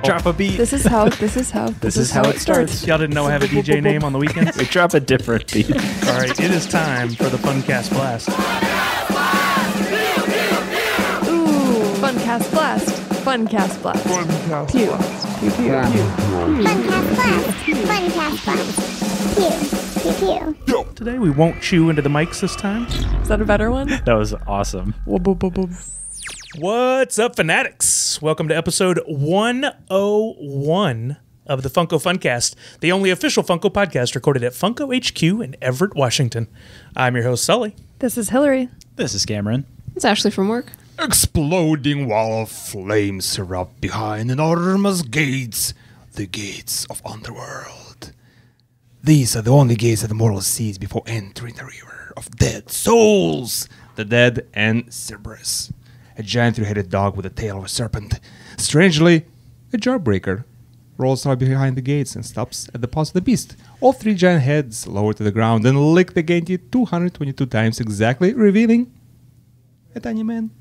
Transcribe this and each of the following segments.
Drop a beat. This is how it starts. Y'all didn't know I have a DJ name on the weekends? We drop a different beat. All right, it is time for the Funkast Blast. Ooh, Funkast Blast. Funkast Blast. Pew. Pew, pew, pew. Funkast Blast. Pew, pew, pew. Today we won't chew into the mics this time. Is that a better one? That was awesome. What's up, Fanatics? Welcome to episode 101 of the Funko Funkast, the only official Funko podcast recorded at Funko HQ in Everett, Washington. I'm your host, Sully. This is Hillary. This is Cameron. It's Ashley from work. Exploding wall of flames erupt behind enormous gates, the gates of Underworld. These are the only gates that the mortal sees before entering the river of dead souls, the dead and Cerberus. A giant three-headed dog with the tail of a serpent. Strangely, a jawbreaker rolls out behind the gates and stops at the paws of the beast. All three giant heads lower to the ground and lick the gate 222 times exactly, revealing a tiny man.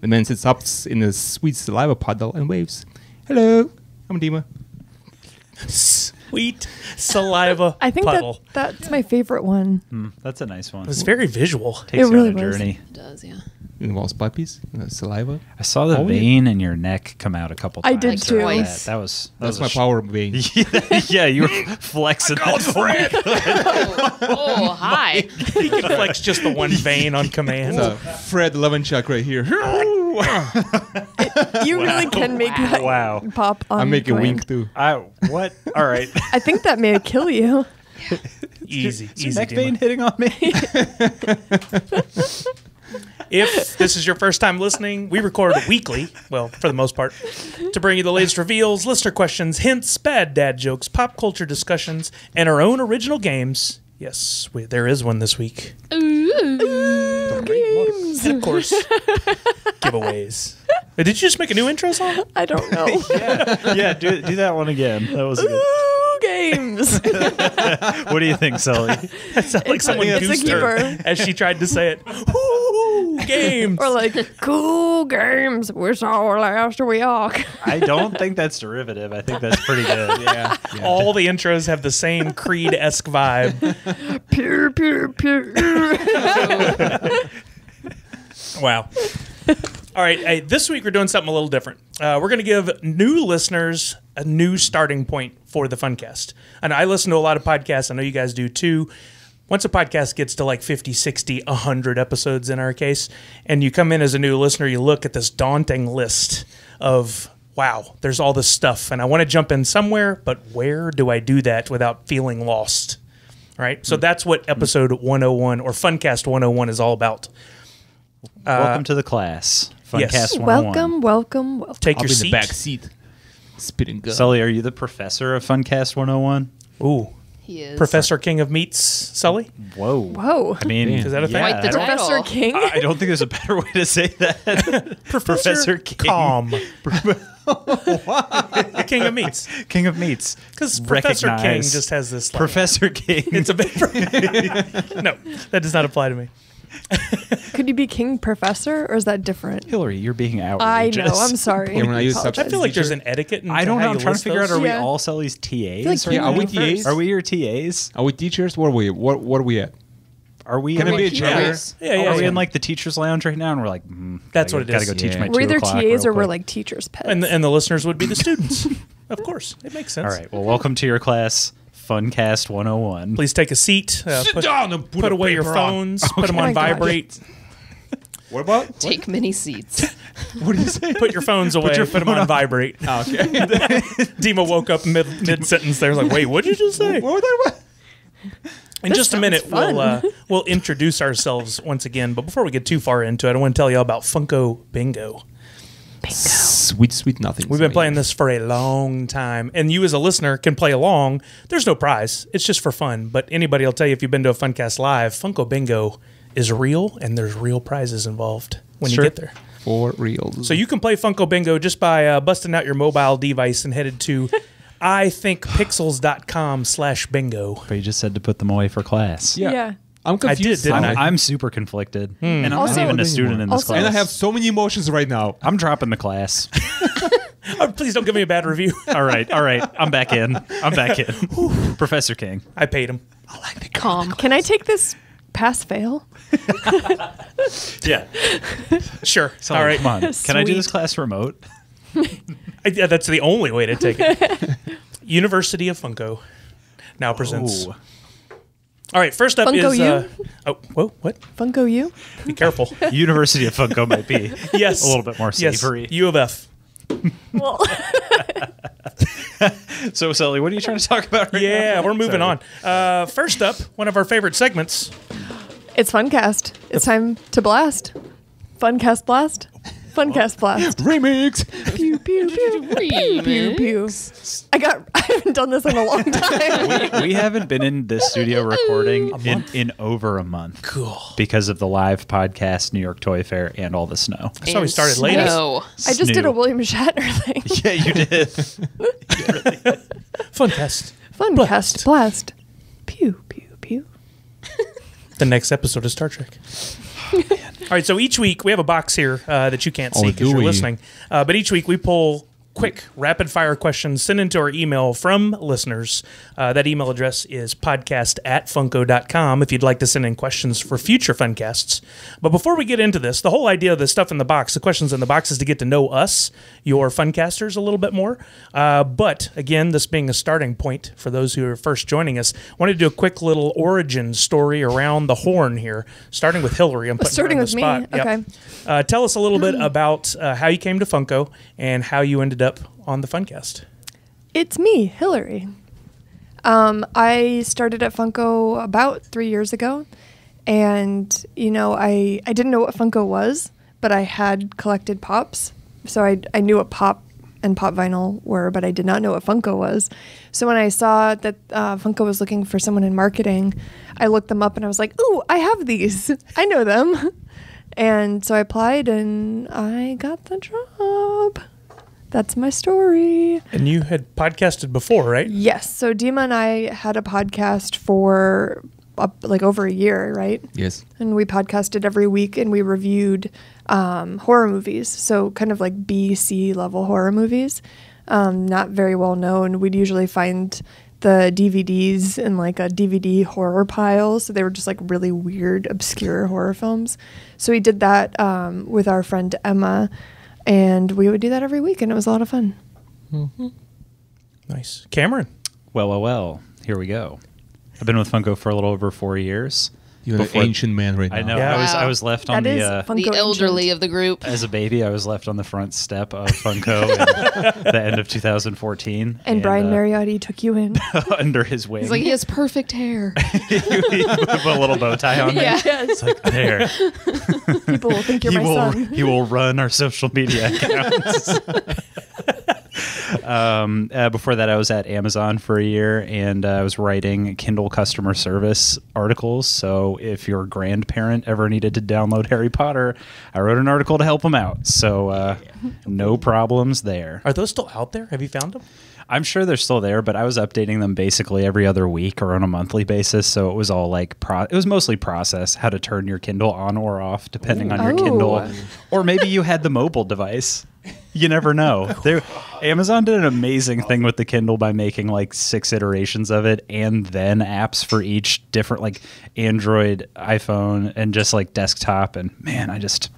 The man sits up in a sweet saliva puddle and waves. Hello, I'm Dima. Sweet saliva I think puddle. that's my favorite one. That's a nice one. It was very visual. Takes you really on a was. journey. It does, yeah. Involves puppies, saliva. I saw the vein in your neck come out a couple I times. did too. Twice. That was That's a my power vein. yeah, you were flexing that. Oh, hi. He can flex just the one vein on command. Fred Levenchuk right here. You really can make that Wow. pop on I make a command. wink too. What? All right. I think that may kill you. Easy, Is your easy. neck vein Dima. hitting on me? If this is your first time listening, we record weekly, well, for the most part, to bring you the latest reveals, listener questions, hints, bad dad jokes, pop culture discussions, and our own original games. Yes, there is one this week. Games. And of course, giveaways. Did you just make a new intro song? I don't know. Yeah, do that one again. That was good. Ooh, games. What do you think, Sully? That sounded like someone it's a goosed her keeper. as she tried to say it. Ooh, games. Or like, cool games. We saw last week. I don't think that's derivative. I think that's pretty good. Yeah. All the intros have the same Creed-esque vibe. Pew, pew, pew. Wow. All right. Hey, this week we're doing something a little different. We're going to give new listeners a new starting point for the Funkast. And I listen to a lot of podcasts. I know you guys do too. Once a podcast gets to like 50, 60, 100 episodes in our case, and you come in as a new listener, you look at this daunting list of, wow, there's all this stuff. And I want to jump in somewhere, but where do I do that without feeling lost? Right? So that's what episode 101 or Funkast 101 is all about. Welcome to the class. Funkast yes. 101. Welcome. Take I'll your be in seat. the back seat. Spitting gun. Sully, are you the professor of Funkast 101? Ooh. He is. Professor King of Meats, Sully? Whoa. Whoa. I mean, Is that a thing? yeah, Quite the I don't- title. Professor King? I don't think there's a better way to say that. Professor King. Calm. King of Meats. King of Meats. Because Professor King Recognize just has this. Like, Professor King. it's a bit. No, that does not apply to me. Could you be King Professor, or is that different? Hillary, you're being I outrageous. know. I'm sorry. Yeah, when I use Apologize. I feel like there's an etiquette. In I don't how know. I'm you trying to list figure out, those. are we Yeah. all Sully's TAs? like right you are we now? TAs? Are we your TAs? Are we teachers? What are we? What are we at? Are we Can in it be a like, chair? Yeah. Are we in like the teacher's lounge right now? And we're like, That's what it Gotta is. go teach Yeah. my We're 2 either o'clock TAs real or we're quick. like teachers' pets. And the listeners would be the students. Of course, it makes sense. All right. Well, welcome to your class, Funkast 101. Please take a seat. Sit down and put a away your paper on. phones. Put them Oh on my gosh. vibrate. What about? Take many seats. What do you say? Put your phones away. your Put them phone on on. vibrate. Oh, okay. Dima woke up mid sentence. There, was like, wait, what did you just say? What was that? In just a sounds minute, fun. we'll introduce ourselves once again. But before we get too far into it, I want to tell you all about Funko Bingo. Sweet, sweet nothing. We've been playing this for a long time, and you as a listener can play along. There's no prize. It's just for fun. But anybody will tell you if you've been to a Funcast Live, Funko Bingo is real, and there's real prizes involved when Sure. you get there. For real. So you can play Funko Bingo just by busting out your mobile device and headed to ithinkpixels.com/bingo. But you just said to put them away for class. Yeah. I'm confused. didn't I? I'm super conflicted, and I'm Also- not even a student in this also- class. And I have so many emotions right now. I'm dropping the class. Oh, please don't give me a bad review. All right. I'm back in. Professor King. I paid him. Calm. Can I take this pass-fail? Yeah. Sure. So, All right. come on. Can I do this Sweet. class remote? Yeah, that's the only way to take it. University of Funko now presents. Oh. All right, first up Funko is. U? Whoa, what? Funko U? Be careful. University of Funko might be Yes. a little bit more savory. Yes. U of F. Well, So, Sully, what are you trying to talk about right now? Yeah, we're moving Sorry. on. First up, one of our favorite segments. it's Funcast. It's time to blast. Funcast blast. Funcast blast. Remix. Pew pew pew pew pew pew. I haven't done this in a long time. We haven't been in this studio recording in over a month. Cool. Because of the live podcast, New York Toy Fair, and all the snow. That's why we started late. No. I just did a Snoo. William Shatner thing. Yeah, you did. Funcast. Funcast blast. Pew pew pew. The next episode of Star Trek. All right, so each week we have a box here that you can't see Oh, because do you're we? listening. But each week we pull quick, rapid-fire questions sent into our email from listeners. That email address is podcast@funko.com if you'd like to send in questions for future Funcasts. But before we get into this, the whole idea of the stuff in the box, the questions in the box, is to get to know us, your Funcasters, a little bit more. But, again, this being a starting point for those who are first joining us, I wanted to do a quick little origin story around the horn here, starting with Hillary. I'm putting Starting her on with the me? spot. Okay. Tell us a little bit about how you came to Funko and how you ended up on the Funcast. It's me, Hillary. I started at Funko about 3 years ago, and I didn't know what Funko was, but I had collected pops, so I knew what pop and pop vinyl were, but I did not know what Funko was. So when I saw that Funko was looking for someone in marketing, I looked them up and I was like, "Ooh, I have these! I know them!" And so I applied and I got the job. That's my story. And you had podcasted before, right? Yes. So Dima and I had a podcast for over a year, right? Yes. And we podcasted every week and we reviewed horror movies. So kind of like B, C level horror movies. Not very well known. We'd usually find the DVDs in like a DVD horror pile. So they were just like really weird, obscure horror films. So we did that with our friend Emma. And we would do that every week, and it was a lot of fun. Mm-hmm. Nice. Cameron. Well. Here we go. I've been with Funko for a little over 4 years. You're an Before- ancient man right now. I know. Yeah. I was left on That is the Funko The elderly ancient. of the group. as a baby. I was left on the front step of Funko at the end of 2014. And Brian Mariotti took you in. under his wing. He's like, he has perfect hair. he put a little bow tie on me. Yeah. It's like there. People will think you're my son. He will run our social media accounts. Before that, I was at Amazon for a year, and I was writing Kindle customer service articles. So if your grandparent ever needed to download Harry Potter, I wrote an article to help them out. So no problems there. Are those still out there? Have you found them? I'm sure they're still there, but I was updating them basically every other week or on a monthly basis. So it was all like, it was mostly process, how to turn your Kindle on or off, depending on your Kindle. Or maybe you had the mobile device. You never know. Amazon did an amazing thing with the Kindle by making like 6 iterations of it and then apps for each different like Android, iPhone, and just like desktop. And man, I just...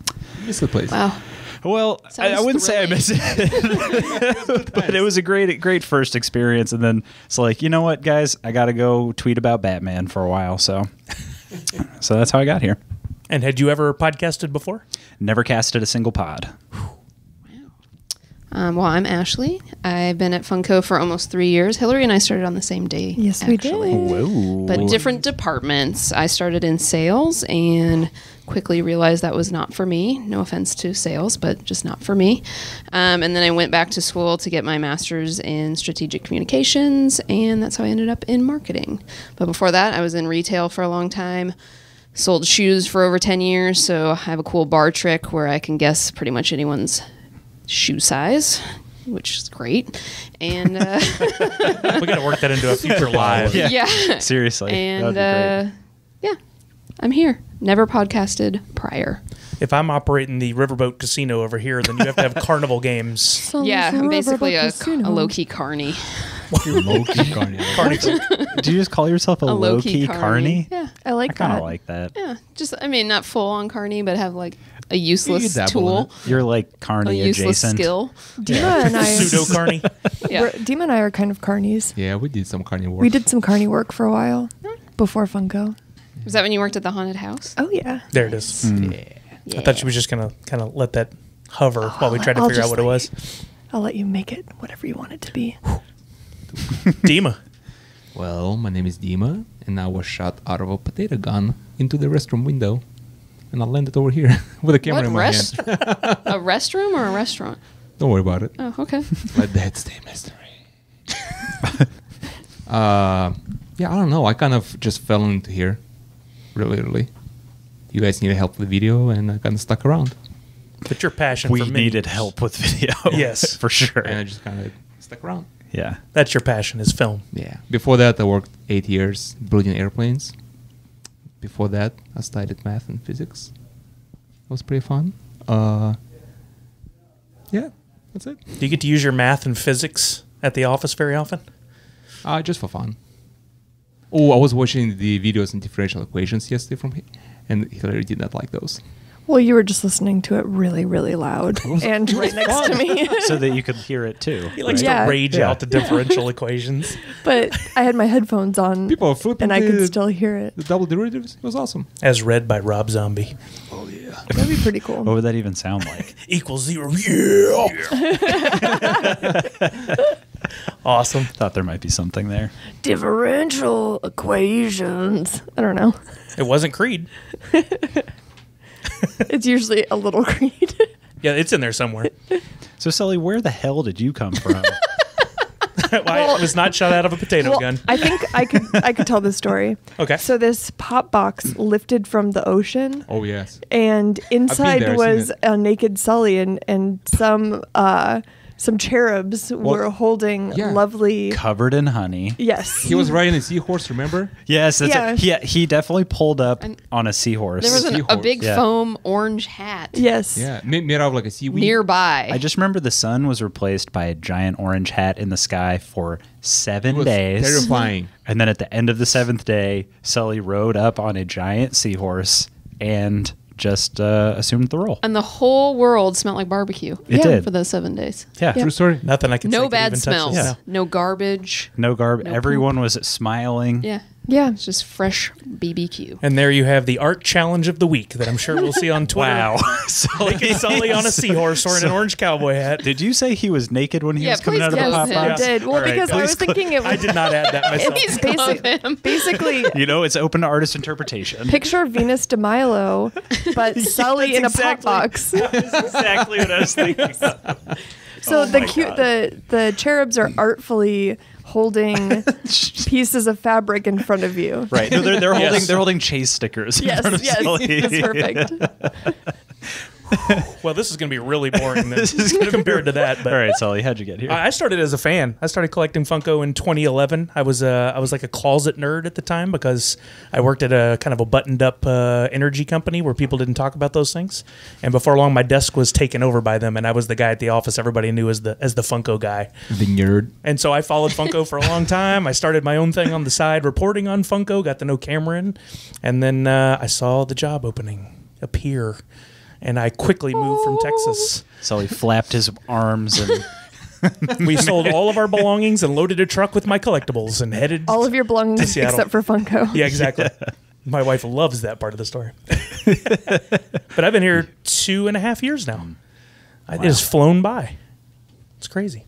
It's the place. Wow. Well, I Sounds wouldn't say I thrilling. miss it, but it was a great first experience. And then it's like, you know what, guys, I got to go tweet about Batman for a while. So that's how I got here. And had you ever podcasted before? Never casted a single pod. Well, I'm Ashley. I've been at Funko for almost 3 years. Hillary and I started on the same day. Yes, we actually. did. Whoa. But different departments. I started in sales and quickly realized that was not for me. No offense to sales, but just not for me. And then I went back to school to get my master's in strategic communications, and that's how I ended up in marketing. But before that, I was in retail for a long time. Sold shoes for over 10 years, so I have a cool bar trick where I can guess pretty much anyone's shoe size, which is great. And We got to work that into a future live. Yeah. yeah. Seriously. And That'd be great. yeah, I'm here. Never podcasted prior. If I'm operating the Riverboat Casino over here, then you have to have carnival games. Yeah, I'm basically a low-key carny. Low-key carny. Did you just call yourself a low-key carny? Yeah. I like I kind that. of like that. Yeah. Just, I mean, not full-on carny, but have like a useless dabble in tool. You're like A carny useless adjacent. skill. Dima and I, Pseudo carny. Yeah. Dima and I are kind of carnies. Yeah, we did some carny work. We did some carny work for a while before Funko. Was that when you worked at the haunted house? Oh yeah. There it is. Yeah. I thought she was just going to kind of let that hover while we tried to I'll figure out just what it let was. I'll let you make it whatever you want it to be. Dima. Well, my name is Dima, and I was shot out of a potato gun into the restroom window, and I landed over here with a camera What in my hand. a restroom or a restaurant? Don't worry about it. Oh, okay. Let that stay mystery. Yeah, I don't know. I kind of just fell into here, really early. You guys needed help with the video, and I kind of stuck around. But your passion We for me. needed help with video. Yes. for sure. And I just kind of stuck around. Yeah. That's your passion is film. Yeah. Before that, I worked 8 years building airplanes. Before that, I studied math and physics. It was pretty fun. Yeah, that's it. Do you get to use your math and physics at the office very often? Just for fun. Oh, I was watching the videos and differential equations yesterday from him, and Hillary did not like those. Well, you were just listening to it really, really loud and right next to me. So that you could hear it too. He likes Yeah. to rage Yeah. out the differential equations. But I had my headphones on People are flipping and I could the- still hear it. The double derivatives. It was awesome. As read by Rob Zombie. That'd be pretty cool. What would that even sound like? Equals 0. Yeah. Awesome. Thought there might be something there. Differential equations. I don't know. It wasn't Creed. It's usually a little Creed. Yeah, it's in there somewhere. So, Sully, where the hell did you come from? I was not shot out of a potato Well, gun. I think I could tell this story. Okay. So this pop box lifted from the ocean, Oh, yes. and there, inside I've was seen a naked Sully, and some cherubs were holding yeah. lovely. Covered in honey. Yes. He was riding a seahorse, remember? Yes, that's Yeah. he definitely pulled up And on a seahorse. There was a Seahorse. big Yeah. foam orange hat Yes. Yeah. Made out of like a seaweed. nearby. I just remember the sun was replaced by a giant orange hat in the sky for It 7 was days. terrifying. And then at the end of the 7th day, Sully rode up on a giant seahorse and just assumed the role. and the whole world smelled like barbecue. It did. For those 7 days. Yeah. True story. Nothing I can say No could bad even touch smells. this. No garbage. No garb. No Everyone was smiling. Yeah. Yeah. It's just fresh BBQ. And there you have the art challenge of the week that I'm sure we'll see on Twitter. Wow. Naked Sully on a seahorse wearing an orange cowboy hat. Did you say he was naked when he Yeah, was coming please out of the close pop him. I box? did. Well, All right, because I was please close- thinking it was I did not add that myself. Please close him. basically You know, it's open to artist interpretation. picture Venus de Milo, but Sully in a that's pop box. That's exactly what I was thinking. So Oh the my cute God. the cherubs are artfully holding pieces of fabric in front of you. Right. No, they're Yes. holding chase stickers in front of Yes, Sully. that's perfect. Well, this is going to be really boring then, This is gonna be compared to that. But All right, Sully, how'd you get here? I started as a fan. I started collecting Funko in 2011. I was like a closet nerd at the time because I worked at a kind of a buttoned up energy company where people didn't talk about those things. And before long, my desk was taken over by them, and I was the guy at the office everybody knew as the Funko guy. The nerd. And so I followed Funko for a long time. I started my own thing on the side, reporting on Funko. Got to know Cameron, and then I saw the job opening appear. And I quickly moved from Texas. Sully flapped his arms and We sold all of our belongings and loaded a truck with my collectibles and headed. All of your belongings Seattle. except for Funko. Yeah, exactly. My wife loves that part of the story. But I've been here 2.5 years now. It has flown by. It's crazy.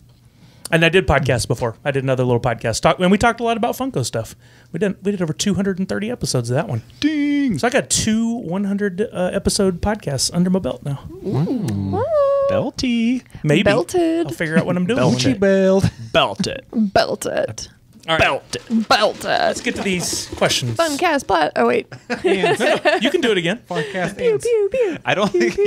And I did podcasts before. I did another little podcast and we talked a lot about Funko stuff. We did over 230 episodes of that one. ding. So I got 2 100 episode podcasts under my belt now. Belty. Maybe Belted. I'll figure out what I'm doing. one day. belt. Belt it. Belt it. All right, Belt it. Belt let's it. get to these questions. Funcast plat. Oh wait. You can do it again. Pew pew pew. I don't think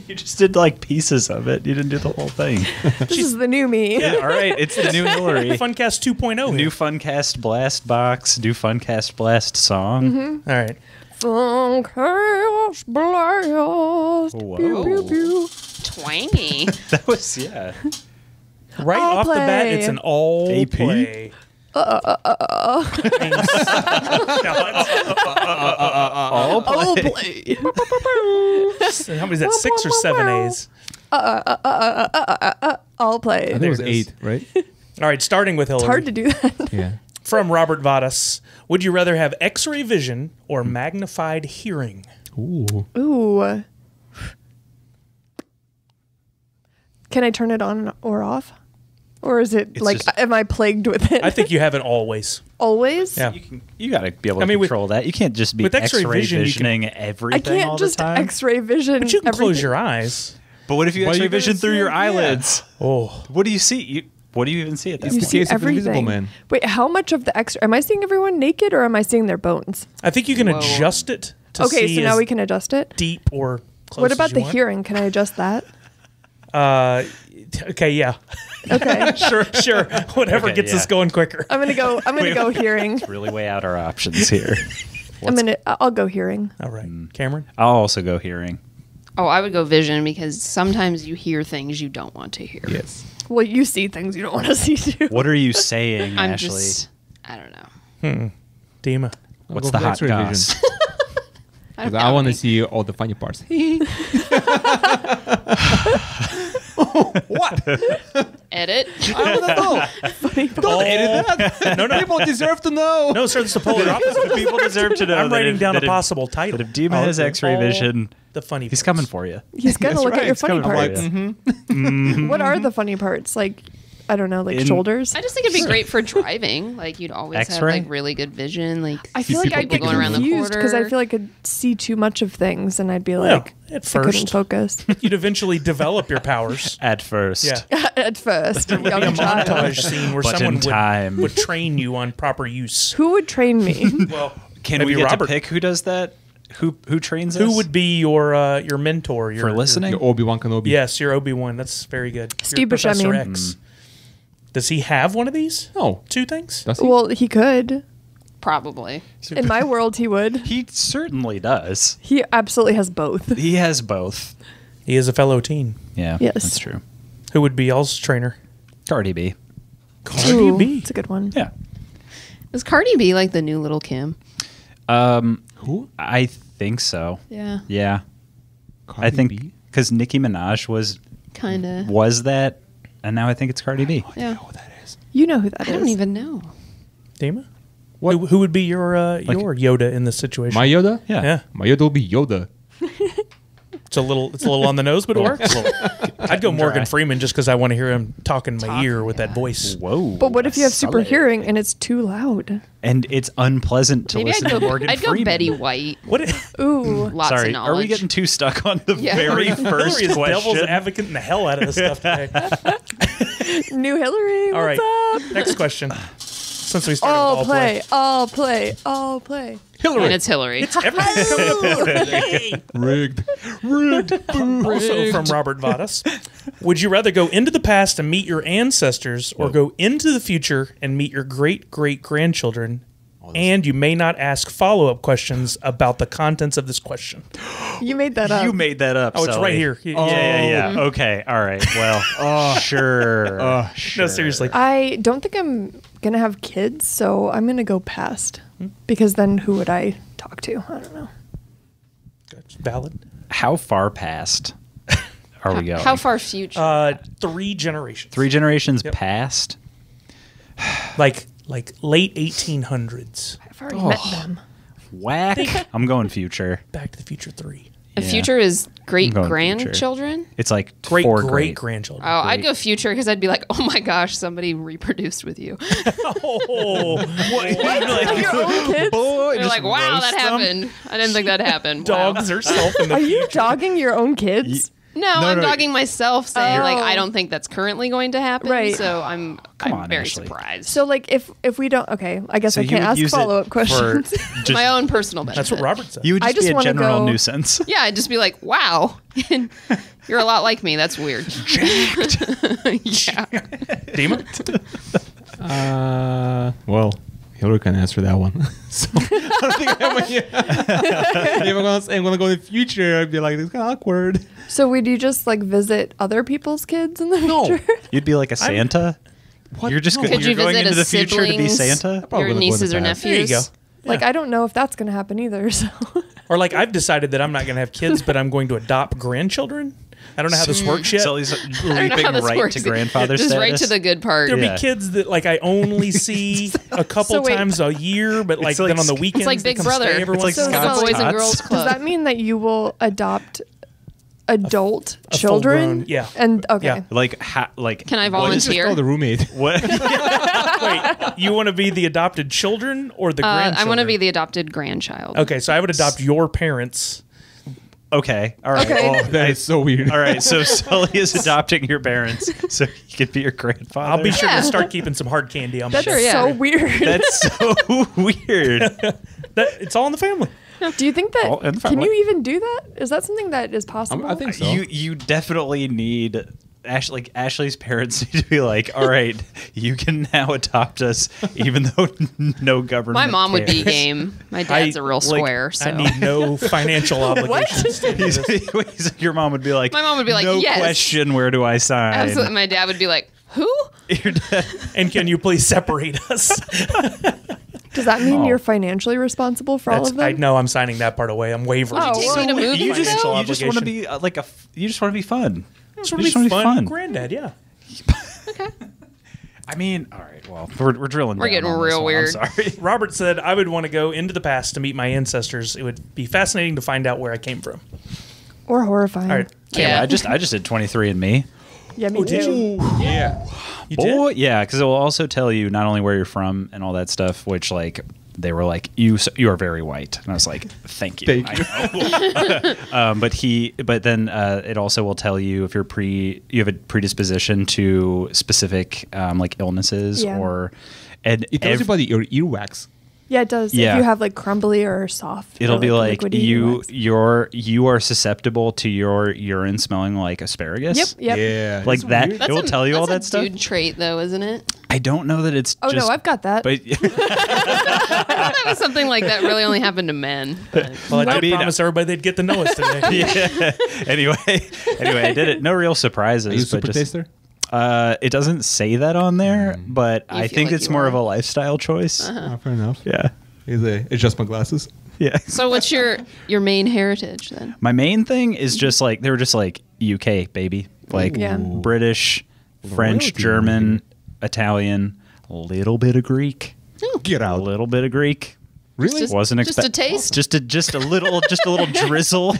you just did like pieces of it. You didn't do the whole thing. This is the new me. Yeah, all right. It's the new Hillary. Funcast 2.0. New Funcast Blast box. New Funcast Blast song. All right. Chaos blast. Whoa. Pew, pew, pew. Twangy. That was, yeah. Right All off the bat, play. it's an all AP? play. All Oh, play. How many is that? 6 or 7 A's? All play. I think it was 8, right? All right, starting with Hillary. It's hard to do that. Yeah. From Robert Vadas. Would you rather have X-ray vision or magnified hearing? Ooh. Ooh. Can I turn it on or off? Or is it like, just- am I plagued with it? I think you have it always. Always? Yeah. You got to be able to I mean, with- control that. You can't just be with X-ray X-ray vision, you can- visioning I everything all can't just the time. X-ray vision. But you can close everything. your eyes. But what if you Well, X-ray you gotta vision through see your it, yeah. eyelids? Oh. What do you see? What do you even see at that You point? see case of Invisible everything. Man. Wait, how much of the X-ray? Am I seeing everyone naked or am I seeing their bones? I think you can Whoa. adjust it to Okay, see so now as we can adjust it. deep or close What as about you the want. hearing? Can I adjust that? Okay, yeah. Okay. Sure. Whatever Okay, gets yeah. us going quicker. I'm gonna go hearing. Really weigh out our options here. I'll go hearing. All right. Cameron? I'll also go hearing. Oh, I would go vision because sometimes you hear things you don't want to hear. Yes. Well, you see things you don't want to see too. What are you saying, I'm Ashley? just, I don't know. Dima. What's I'll the go hot for X-ray goss? vision. I, don't 'Cause I have want to any. see all the funny parts. Edit. I want to know. Don't edit that. No. People deserve to know. No, sir, it's the polar opposite. People deserve to know. I'm that writing if- down a that if- possible title. That if Dima has Okay. X-ray All vision, the funny he's parts. coming for you. He's gonna That's look at right, your it's funny coming for parts. you. What are the funny parts? Like, I don't know, like In- shoulders. I just think it'd be great for driving. Like you'd always have X-ray? like really good vision. Like I feel like people I'd get going around the confused because I corner. feel like I'd see too much of things and I'd be Well, like, at I couldn't first. focus You'd eventually develop your powers. At first. Yeah. at first. There would be a Young child. montage scene where But someone in time. would train you on proper use. Who would train me? Well, Can maybe we get Robert. to pick who does that? Who trains us? Who would be your mentor? for listening? Your Obi-Wan Kenobi. Yes, your Obi-Wan. That's very good. Your Steve Professor Buscemi. X. Does he have one of these? No. 2 things? Does he? Well, he could. probably. In my world, he would. He certainly does. He absolutely has both. He has both. He is a fellow teen. Yeah, Yes. that's true. Who would be y'all's trainer? Cardi B. Cardi Ooh, B. it's a good one. Yeah. Is Cardi B like the new little Kim? Who? I think so. Yeah, Yeah. Cardi I think B? because Nicki Minaj kind of. was that, and now I think it's Cardi B. Yeah. Oh, that is. You know who that I is. don't even know. Dima? Who would be your Yoda in this situation? My Yoda? Yeah. Yeah. My Yoda will be Yoda. It's a little on the nose, but it works. I'd go Morgan dry. Freeman just because I want to hear him talk in my ear with that voice. Whoa. But what if you have super Solid. hearing and it's too loud? And it's unpleasant to Maybe listen I'd go. to Morgan I'd Freeman. go Betty White. What? Ooh. Lots Sorry, of knowledge. are we getting too stuck on the Yeah. very Hillary first is devil's question? advocating the hell out of this stuff today. New Hillary, All what's right. up? Next question. Since we started All with play, all play, all play. Hillary. And it's Hillary. Everything's coming up Hillary. Rigged. Also from Robert Vadas. Would you rather go into the past and meet your ancestors or go into the future and meet your great-great-grandchildren? And you may not ask follow-up questions about the contents of this question. You made that up. You made that up. Oh, it's Sully. right here. Yeah. Okay. All right. Well, sure. No, Sure. seriously. I don't think I'm gonna have kids, so I'm gonna go past. Because then who would I talk to? I don't know. That's valid. How far past are we going? How far future? 3 generations. 3 generations Yep. past? Like late 1800s. I've already met them. Whack. I'm going future. Back to the Future 3. the yeah. future is great I'm going grandchildren. It's like 4 great. Great-great-grandchildren. Oh, I'd go future because I'd be like, oh my gosh, somebody reproduced with you. Oh, Your own kids? Boy, You're just like, wow, roast that them? happened. I didn't think that happened. Wow. dogs herself in the Are you dogging your own kids? No, I'm no. dogging myself, saying like Oh. I don't think that's currently going to happen. Right. So I'm on, very Ashley. surprised. So like if we don't, okay, I guess So I you can't would ask use it follow-up for questions. just- my own personal benefit. That's what Robert said. You would I just, just be a wanna general go- nuisance. Yeah, I'd just be like, wow, you're a lot like me. That's weird. Yeah. Dima? Well, Hillary can answer that one. So I don't think if I'm gonna go in the future, I'd be like, it's kind of awkward. So would you just like visit other people's kids in the future? You'd be like a Santa. What? You're just No. go- Could you're you going visit into a the future to be siblings? Santa. Probably Your gonna go in nieces the or past. nephews. There you go. Like I don't know if that's going to happen either. So Or like I've decided that I'm not going to have kids, but I'm going to adopt grandchildren. I don't know how this works yet. So he's I don't know leaping how this right works. to grandfather Just status. right to the good part. There'll Yeah. be kids that like I only see a couple So wait. times a year, but like It's like then on the It's weekends like they Big come Brother. stay every It's like once in a Scott's while. Boys and Tots. Girls does Club. that mean that you will adopt adult A children? full-grown- yeah. And okay. Yeah. like Can I Why don't you just volunteer? call the roommate? what? Wait, you want to be the adopted children or the grandchildren? I want to be the adopted grandchild. Okay, so I would adopt your parents. Okay. All right. Okay. Well, That is so weird. all right. So Sully is adopting your parents, so he could be your grandfather. I'll be sure Yeah. to start keeping some hard candy on my That's Sure, desk. yeah. so weird. That's so weird. It's all in the family. Do you think All in that the can you family. even do that? Is that something that is possible? I think so. You definitely need Ashley's parents need to be like, all right, you can now adopt us, even though no government. My mom would be cares." game. My dad's a real square, so I need no financial obligations. to do this. Your mom would be like, My mom would be like, no yes. question, where do I sign? absolutely. My dad would be like, "Who?" Your dad- And can you please separate us? Does that mean Oh. you're financially responsible for all of I them? know I'm signing that part away. I'm wavering. Oh, Take me to movies, you just though? you just want to be you just want to be fun. It's You really just wanna be fun, granddad. Yeah. I mean, all right. Well, we're drilling. We're down getting on this real one, weird. I'm sorry. Robert said I would want to go into the past to meet my ancestors. It would be fascinating to find out where I came from. Or horrifying? All right. Yeah. I just did 23andMe. Yeah, me too. Yeah. You did? Oh yeah, because it will also tell you not only where you're from and all that stuff. Which like they were like, you are very white, and I was like, thank you. Thank you. I know. But then it also will tell you if you have a predisposition to specific like illnesses Yeah. or and It tells you about your earwax. Yeah, it does. Yeah. If you have like crumbly or soft, it'll or, be like liquidy you wax. you are susceptible to your urine smelling like asparagus. Yep. Yeah. Like it's that. weird. It will tell you all that That's a stuff. dude trait, though, isn't it? I don't know that it's. Oh just, no, I've got that. But I thought that was something like that really only happened to men. But Well, I did mean, promise everybody they'd get to know us today. yeah. Anyway, I did it. No real surprises. Are you a but super just, taster? It doesn't say that on there, but I feel think like it's you more are. of a lifestyle choice. Oh, fair enough. Yeah. Adjust my glasses. Yeah. so, what's your main heritage then? My main thing is just like they were just like UK baby, like Yeah. British, French, Royalty German, Italian, a little bit of Greek, Get a out. little bit of Greek. Really? Just- Wasn't just a taste? Just a little drizzle.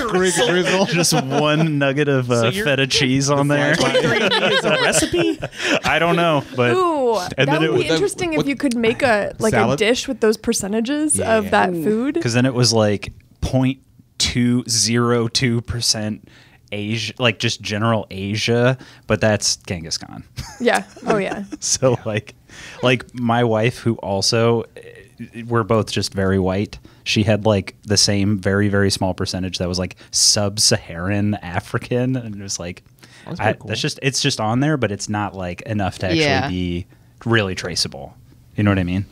Greek drizzle. Just one nugget of you're- feta cheese on there. 23andMe is a recipe? I don't know, but Ooh, and that then it would be was- interesting if what- you could make a Salad? dish with those percentages of that food. because then it was like 0.202% Asia, like just general Asia, but that's Genghis Khan. Yeah. Oh yeah. So like my wife, who also we're both just very white. She had like the same very very small percentage that was like sub-Saharan African, and it was like That's pretty cool. it's just on there, but it's not like enough to actually Yeah. be really traceable. You know what I mean?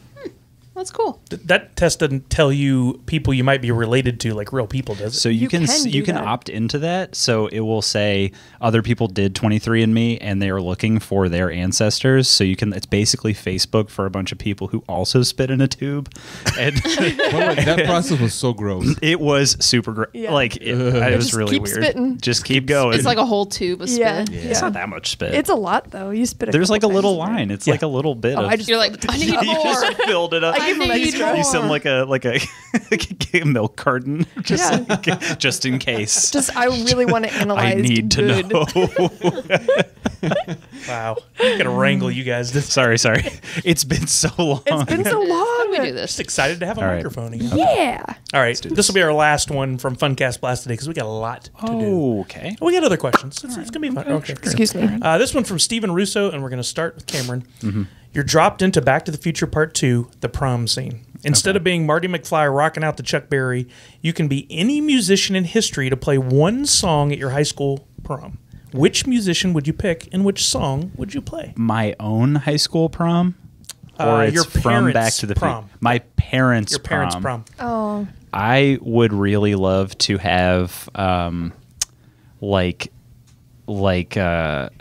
That's cool. That test doesn't tell you people you might be related to, like real people, does it? So you You can can do you can that. opt into that. So it will say other people did 23andMe and they are looking for their ancestors. So you can it's basically Facebook for a bunch of people who also spit in a tube. And That process was so gross. it was super great. Yeah. Like it was Just really keep weird. spitting. Just keep going. It's like a whole tube of spit. Yeah. it's not that much spit. It's a lot though. You spit. There's like a couple little times a day. line. It's like a little bit of I just You're like, I need you more. just filled it up. I give them need extra. You sound like a milk carton, just Yeah. just in case. Just I really want to analyze. I need to good. know. Wow. I'm going to wrangle you guys. This Sorry. It's been so long. It's been so long. How do we do this? just excited to have a All right. microphone again. Yeah. All right. This will be our last one from Funcast Blast today because we got a lot to do. Okay. We got other questions. It's going to be fun. Okay. Excuse me. This one from Stephen Russo, and we're going to start with Cameron. You're dropped into Back to the Future Part 2, the prom scene. Instead of being Marty McFly rocking out to Chuck Berry, you can be any musician in history to play one song at your high school prom. Which musician would you pick, and which song would you play? My own high school prom. Or it's your from Back parents' to the prom. Future. My parents' Your parents' prom. Oh, I would really love to have like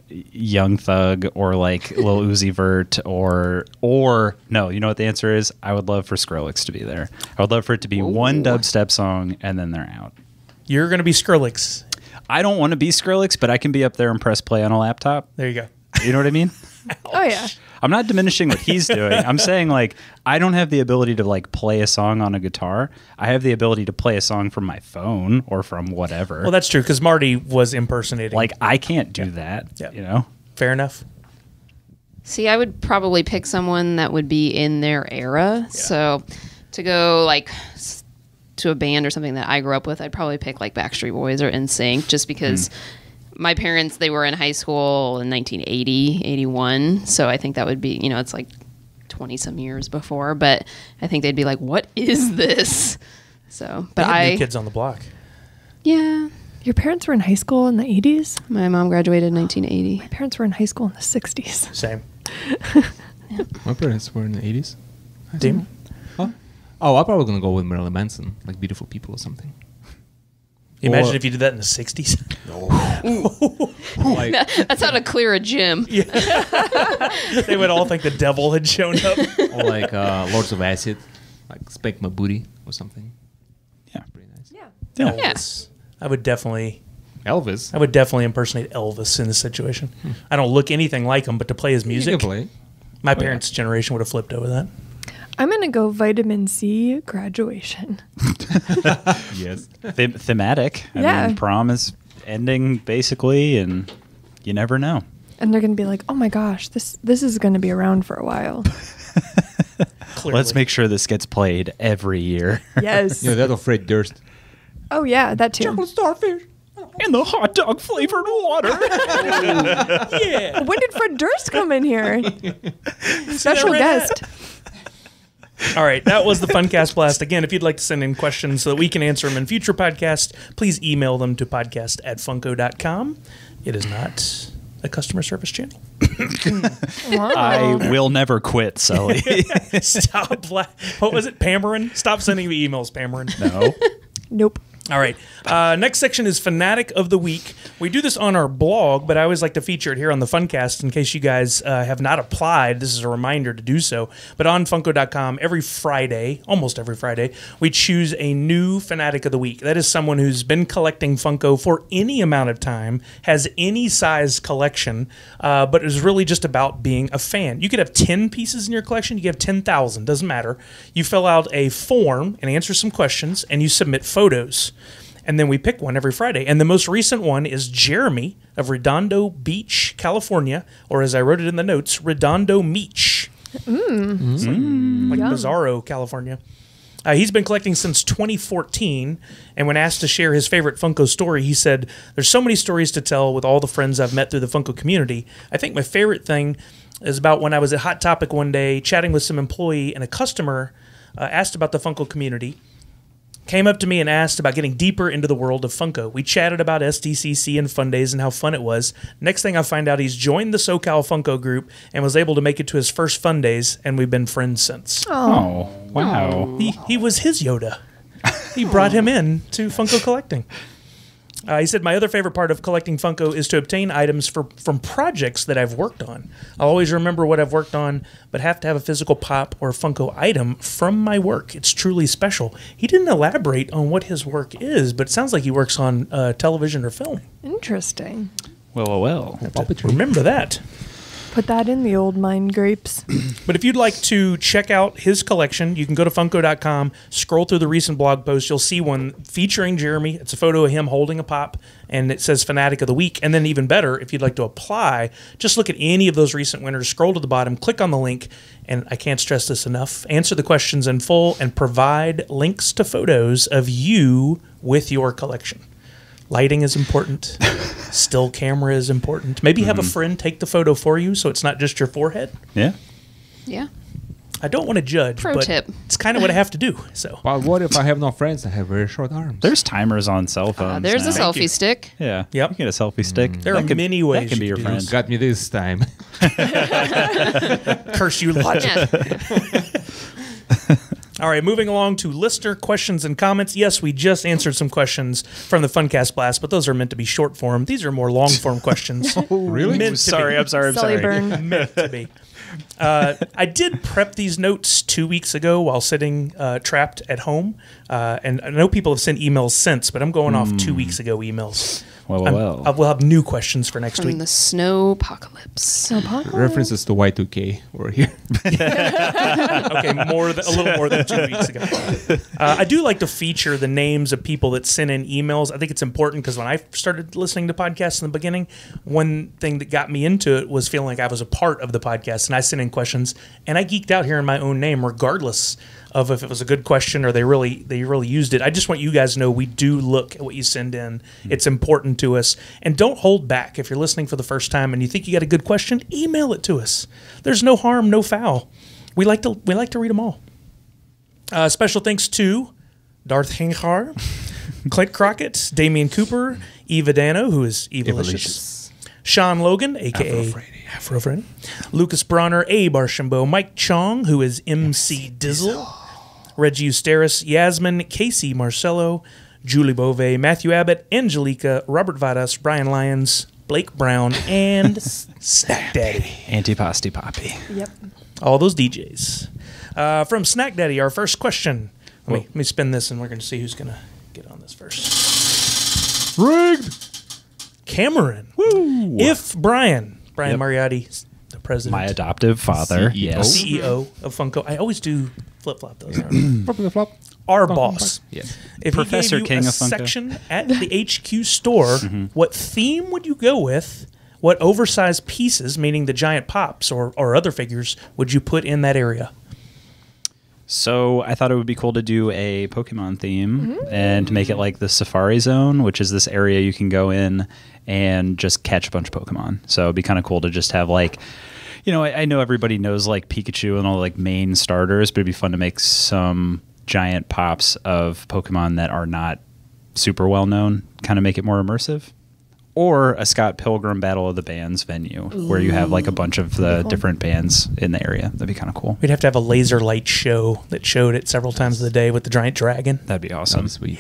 Young Thug or like Lil Uzi Vert or no, you know what the answer is? I would love for Skrillex to be there. I would love for it to be one dubstep song and then they're out. You're going to be Skrillex. I don't want to be Skrillex, but I can be up there and press play on a laptop. There you go. You know what I mean? oh yeah. I'm not diminishing what he's doing. I'm saying like I don't have the ability to like play a song on a guitar. I have the ability to play a song from my phone or from whatever. Well, that's true because Marty was impersonating. Like I can't do that. Yeah. You know? Fair enough. See, I would probably pick someone that would be in their era. So to go like to a band or something that I grew up with, I'd probably pick like Backstreet Boys or NSYNC just because my parents, they were in high school in 1980, 81. So I think that would be, it's like 20 some years before, but I think they'd be like, what is this? So, but They had New Kids on the Block. Yeah. Your parents were in high school in the 80s? My mom graduated in 1980. My parents were in high school in the 60s. Same. My parents were in the 80s. Tim? Oh, I'm probably going to go with Marilyn Manson, like Beautiful People or something. Imagine if you did that in the 60s. Like, That's how to clear a gym. They would all think the devil had shown up. or like Lords of Acid, like Spank My Booty or something. Yeah. Pretty nice. Yeah. Elvis. I would definitely Elvis. impersonate Elvis in this situation. I don't look anything like him, but to play his You music, can play. my parents' generation would have flipped over that. I'm going to go vitamin C graduation. Yes. Thematic. I Yeah. mean, prom is ending basically, and you never know. And they're going to be like, oh my gosh, this is going to be around for a while. Clearly. Let's make sure this gets played every year. Yes. Yeah, that or Fred Durst. Oh, yeah, that too. Starfish. And the hot dog flavored water. Yeah. When did Fred Durst come in here? Special red guest. All right, that was the Funcast Blast. Again, if you'd like to send in questions so that we can answer them in future podcasts, please email them to podcast@funko.com. It is not a customer service channel. I will never quit, Sully. Stop. What was it, Pamarin? Stop sending me emails, Pamarin. No. Nope. All right. Next section is Fanatic of the Week. We do this on our blog, but I always like to feature it here on the Funcast in case you guys have not applied. This is a reminder to do so. But on Funko.com, every Friday, almost every Friday, we choose a new Fanatic of the Week. That is someone who's been collecting Funko for any amount of time, has any size collection, but is really just about being a fan. You could have 10 pieces in your collection. You could have 10,000. Doesn't matter. You fill out a form and answer some questions, and you submit photos. And then we pick one every Friday. And the most recent one is Jeremy of Redondo Beach, California, or as I wrote it in the notes, Redondo Meach. Like Bizarro, California. He's been collecting since 2014, and when asked to share his favorite Funko story, he said, "There's so many stories to tell with all the friends I've met through the Funko community. I think my favorite thing is about when I was at Hot Topic one day chatting with some employee, and a customer asked about the Funko community, came up to me and asked about getting deeper into the world of Funko. We chatted about SDCC and Fun Days and how fun it was. Next thing I find out, he's joined the SoCal Funko group and was able to make it to his first Fun Days, and we've been friends since." Oh, wow. He was his Yoda. He brought him in to Funko collecting. He said, "My other favorite part of collecting Funko is to obtain items from projects that I've worked on. I'll always remember what I've worked on, but have to have a physical pop or Funko item from my work. It's truly special." He didn't elaborate on what his work is, but it sounds like he works on television or film. Interesting. Well. Remember that. Put that in the old mind grapes. But if you'd like to check out his collection, you can go to Funko.com, scroll through the recent blog posts. You'll see one featuring Jeremy. It's a photo of him holding a pop, and it says Fanatic of the Week. And then even better, if you'd like to apply, just look at any of those recent winners, scroll to the bottom, click on the link, and I can't stress this enough, answer the questions in full, and provide links to photos of you with your collection. Lighting is important. Still camera is important. Maybe have a friend take the photo for you so it's not just your forehead. Yeah. Yeah. I don't want to judge, Pro but tip. it's kind of what I have to do. So But what if I have no friends? I have very short arms. There's timers on cell phones. There's a now. selfie stick. Yeah. Yep. You get a selfie stick. there are many ways That can be you your do friend. this. Got me this time. Curse you, logic. Yeah. All right, moving along to listener questions and comments. Yes, we just answered some questions from the Funcast Blast, but those are meant to be short form. These are more long form questions. Really? Meant to Sorry, be. I'm sorry. Sully burn. Meant to be. I did prep these notes 2 weeks ago while sitting trapped at home. And I know people have sent emails since, but I'm going off 2 weeks ago emails. Well. We'll have new questions for next From week. the snow apocalypse. References to Y2K over here. Okay, a little more than 2 weeks ago. I do like to feature the names of people that send in emails. I think it's important because when I started listening to podcasts in the beginning, one thing that got me into it was feeling like I was a part of the podcast, and I sent in questions, and I geeked out hearing my own name, regardless of if it was a good question or they really used it. I just want you guys to know we do look at what you send in. It's important to us. And don't hold back. If you're listening for the first time and you think you got a good question, email it to us. There's no harm, no foul. We like to read them all. Special thanks to Darth Hinghar, Clint Crockett, Damian Cooper, Eva Dano, who is Evilicious, Sean Logan, a.k.a. Afro Freddy, Lucas Bronner, Abe Archambault, Mike Chong, who is MC Dizzle, Reggie Eustaris, Yasmin, Casey Marcello, Julie Bove, Matthew Abbott, Angelica, Robert Vadas, Brian Lyons, Blake Brown, and Snack Daddy. Antipasti Poppy. Yep. All those DJs. From Snack Daddy, our first question. Let me spin this and we're going to see who's going to get on this first. Rigged! Cameron. Woo! If Brian Yep. Mariotti, the president, My adoptive father. CEO. Yes. CEO of Funko. I always do flip-flop those. Flop. Our boss. Yeah. If Professor he gave you King a of Funko. section at the HQ store, what theme would you go with? What oversized pieces, meaning the giant pops or other figures, would you put in that area? So I thought it would be cool to do a Pokemon theme and make it like the Safari Zone, which is this area you can go in and just catch a bunch of Pokemon. So it'd be kind of cool to just have like, I know everybody knows like Pikachu and all like main starters, but it'd be fun to make some giant pops of Pokemon that are not super well known, kind of make it more immersive. Or a Scott Pilgrim Battle of the Bands venue where you have like a bunch of the different bands in the area. That'd be kind of cool. We'd have to have a laser light show that showed it several times of the day with the giant dragon. That'd be awesome. Sweet.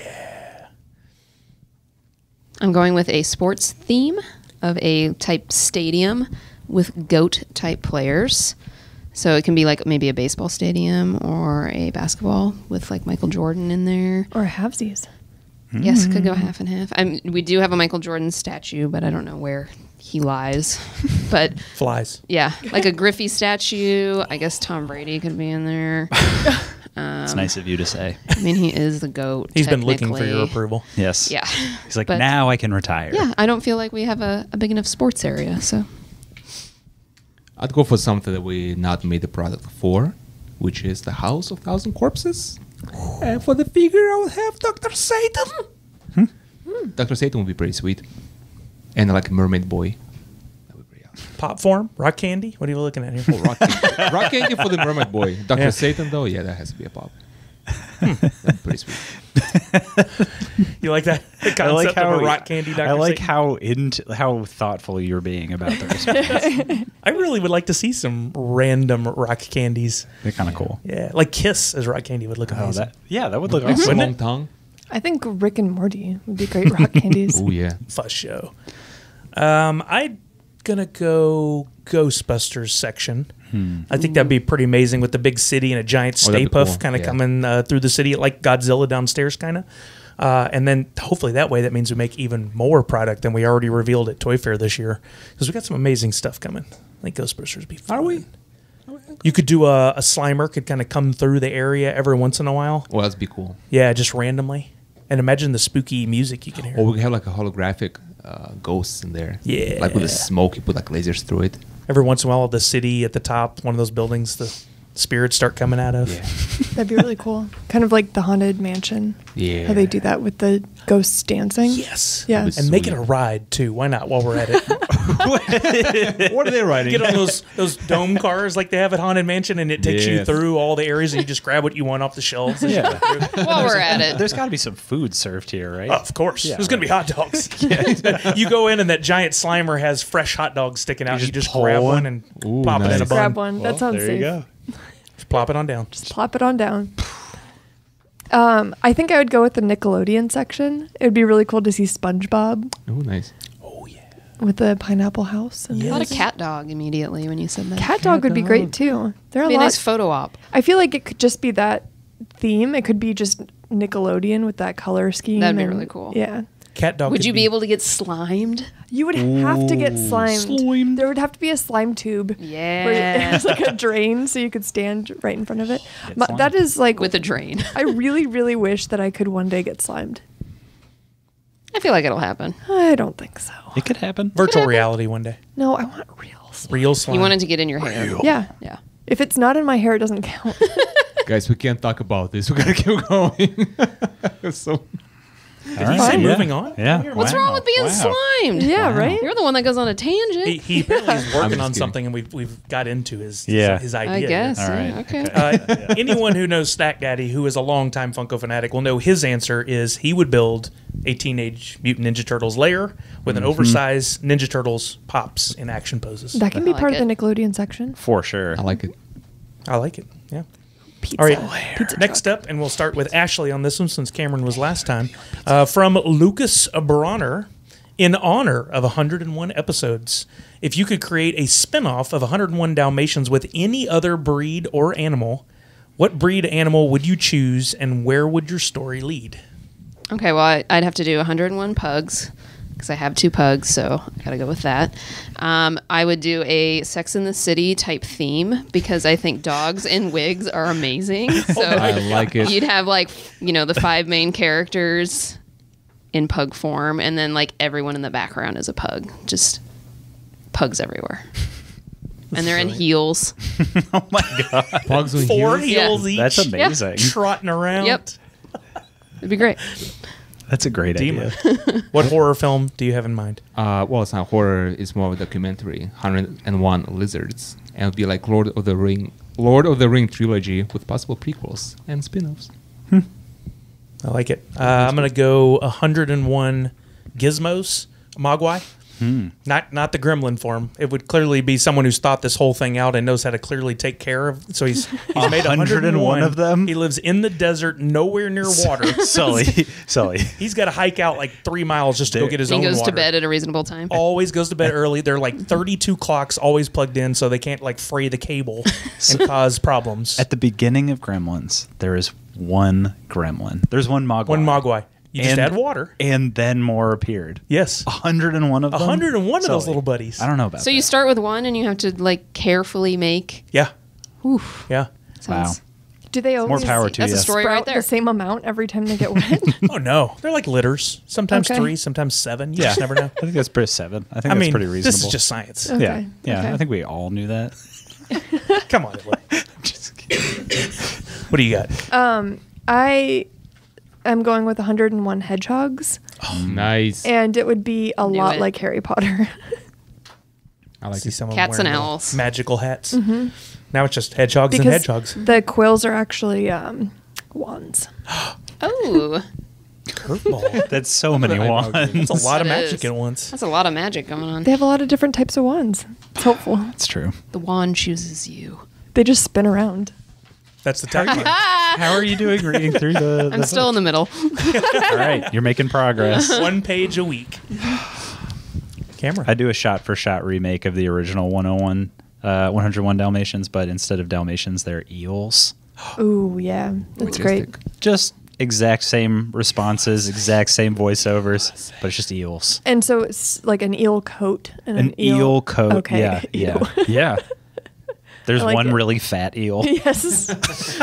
I'm going with a sports theme of a type stadium with GOAT type players. So it can be like maybe a baseball stadium or a basketball with like Michael Jordan in there. Or halvesies. Yes, could go half and half. We do have a Michael Jordan statue, but I don't know where he lies. But Flies. yeah, like a Griffey statue. I guess Tom Brady could be in there. It's nice of you to say. I mean, he is the GOAT. He's been looking for your technically. approval. Yes. Yeah. He's like, But- now I can retire. Yeah, I don't feel like we have a big enough sports area. So I'd go for something that we not made the product for, which is the House of Thousand Corpses. And for the figure, I would have Dr. Satan. Dr. Satan would be pretty sweet. And like a mermaid boy. That would be pretty awesome. Pop form? Rock candy? What are you looking at here? Oh, rock candy. Rock candy for the mermaid boy. Dr. Yeah. Satan, though, yeah, that has to be a pop. That'd be pretty sweet. You like that the concept of a rock candy Dr. I like Satan? how thoughtful you're being about the response. I really would like to see some random rock candies. They're kind of cool. Yeah, like Kiss as rock candy would look Oh, amazing. that would look awesome. Wouldn't Long it? tongue. I think Rick and Morty would be great rock candies. Oh, yeah. Fuss show. I'm gonna go Ghostbusters section. I think that'd be pretty amazing with the big city and a giant Oh, that'd Stay be Puff cool. kind of Yeah. coming through the city like Godzilla downstairs kind of. And then hopefully that way that means we make even more product than we already revealed at Toy Fair this year because we got some amazing stuff coming. I think Ghostbusters would be fun. Are we? You could do a Slimer could kind of come through the area every once in a while. Well, that'd be cool. Yeah, just randomly. And imagine the spooky music you can hear. Or we could have like a holographic ghosts in there. Like with the smoke, you put like lasers through it. Every once in a while, the city at the top, one of those buildings, the spirits start coming out of. That'd be really cool. Kind of like the Haunted Mansion. Yeah. How they do that with the ghosts dancing. Yes. Yeah. And make it a ride too. Why not? While we're at it, What are they riding? get on those dome cars like they have at Haunted Mansion, and it takes you Yes. through all the areas, and you just grab what you want off the shelves. And Yeah. While we're at it. There's got to be some food served here, right? Oh, of course. Yeah, There's going to be hot dogs. You go in, and that giant Slimer has fresh hot dogs sticking out. You just pull grab one. one and Ooh, plop it in a nice. bun. Grab one. Well, that sounds there safe. you go. Just plop it on down. Just plop it on down. I think I would go with the Nickelodeon section. It would be really cool to see SpongeBob Oh, nice. Oh, yeah. with the pineapple house. And I thought a cat dog immediately when you said that. cat dog would be great too. There are Be a a lot. nice photo op. I feel like it could just be that theme. It could be just Nickelodeon with that color scheme. That'd be and- really cool. Yeah. Cat dog. Would could you be able to get slimed? You would have to get slimed. slimed. There would have to be a slime tube. Where Yeah. it's like a drain so you could stand right in front of it. Get That slimed. is like, With a drain. I really, really wish that I could one day get slimed. I feel like it'll happen. I don't think so. It could happen. virtual reality one day? No, I want real slime. Real slime. You want it to get in your hair. Yeah. Yeah. If it's not in my hair, it doesn't count. Guys, we can't talk about this. We gotta keep going. So All Did he say Fine. moving on? Yeah. What's wrong with being slimed? Yeah, right? You're the one that goes on a tangent. He apparently is I'm working just on kidding. something, and we've got into his Yeah. his I idea. guess. All Yeah, right. okay. Anyone who knows Stack Daddy, who is a longtime Funko fanatic, will know his answer is he would build a Teenage Mutant Ninja Turtles lair with an oversized Ninja Turtles pops in action poses. That can be I like part of it. the Nickelodeon section. For sure. I like it. I like it. Yeah. Pizza. All right. Pizza Next truck. up, and we'll start with Ashley on this one since Cameron was last time. From Lucas Bronner, in honor of 101 episodes, if you could create a spin-off of 101 Dalmatians with any other breed or animal, what breed animal would you choose, and where would your story lead? Okay, well, I'd have to do 101 pugs because I have 2 pugs, so I gotta go with that. I would do a Sex in the City type theme because I think dogs in wigs are amazing. So I like it. you'd have the 5 main characters in pug form, and then like everyone in the background is a pug. Just pugs everywhere, and they're in heels. Oh my god. Pugs on 4 heels. heels each. That's amazing. Trotting around. Yep, it'd be great. That's a great Demon. idea. What horror film do you have in mind? Well, it's not horror. It's more of a documentary. 101 Lizards, and it'll be like Lord of the Ring trilogy with possible prequels and spin-offs. I like it. I'm going to go 101 Gizmos, Mogwai. Not the gremlin form. It would clearly be someone who's thought this whole thing out and knows how to clearly take care of. So he's made 101 of them? He lives in the desert, nowhere near water. Sully. He's got to hike out like 3 miles just to go get his He own goes water. to bed at a reasonable time. Always goes to bed early. They're like 32 clocks always plugged in, so they can't like fray the cable and cause problems. At the beginning of Gremlins, there is one gremlin. There's one Mogwai. One Mogwai. You just And- add water. And then more appeared. Yes. 101 of them? 101 of those Sully. little buddies. I don't know about So you that. start with one, and you have to like carefully make. Yeah. Oof. Yeah. Sounds, Do they More always power to That's you. a story sprout right there. the same amount every time they get wet? Oh no, they're like litters. Sometimes Okay. 3, sometimes 7. You Yeah. just never know. I think that's pretty 7. I think I that's mean, pretty reasonable. this is just science. Okay. Yeah. Yeah. Okay. I think we all knew that. Come on, Edward. Just kidding. What do you got? I am going with 101 hedgehogs, Nice. and it would be a Knew lot it. like Harry Potter. I like See it. some of them Cats and wearing little owls. magical hats. Now it's just hedgehogs and because hedgehogs. the quills are actually wands. Oh, Curveball. That's so many I know. wands. That's a lot of That magic is. at once. that's a lot of magic going on. They have a lot of different types of wands. It's helpful. That's true. The wand chooses you. They just spin around. That's the tagline. How are you doing reading through the I'm still in the middle. All right. You're making progress. 1 page a week. Camera. I do a shot-for-shot remake of the original 101 Dalmatians, but instead of Dalmatians, they're eels. Ooh, yeah. That's great. Realistic. Just exact same responses, exact same voiceovers, but it's just eels. And so it's like an eel coat and An eel coat. Okay. Yeah. Yeah. Yeah. There's I like one it. really fat eel Yes.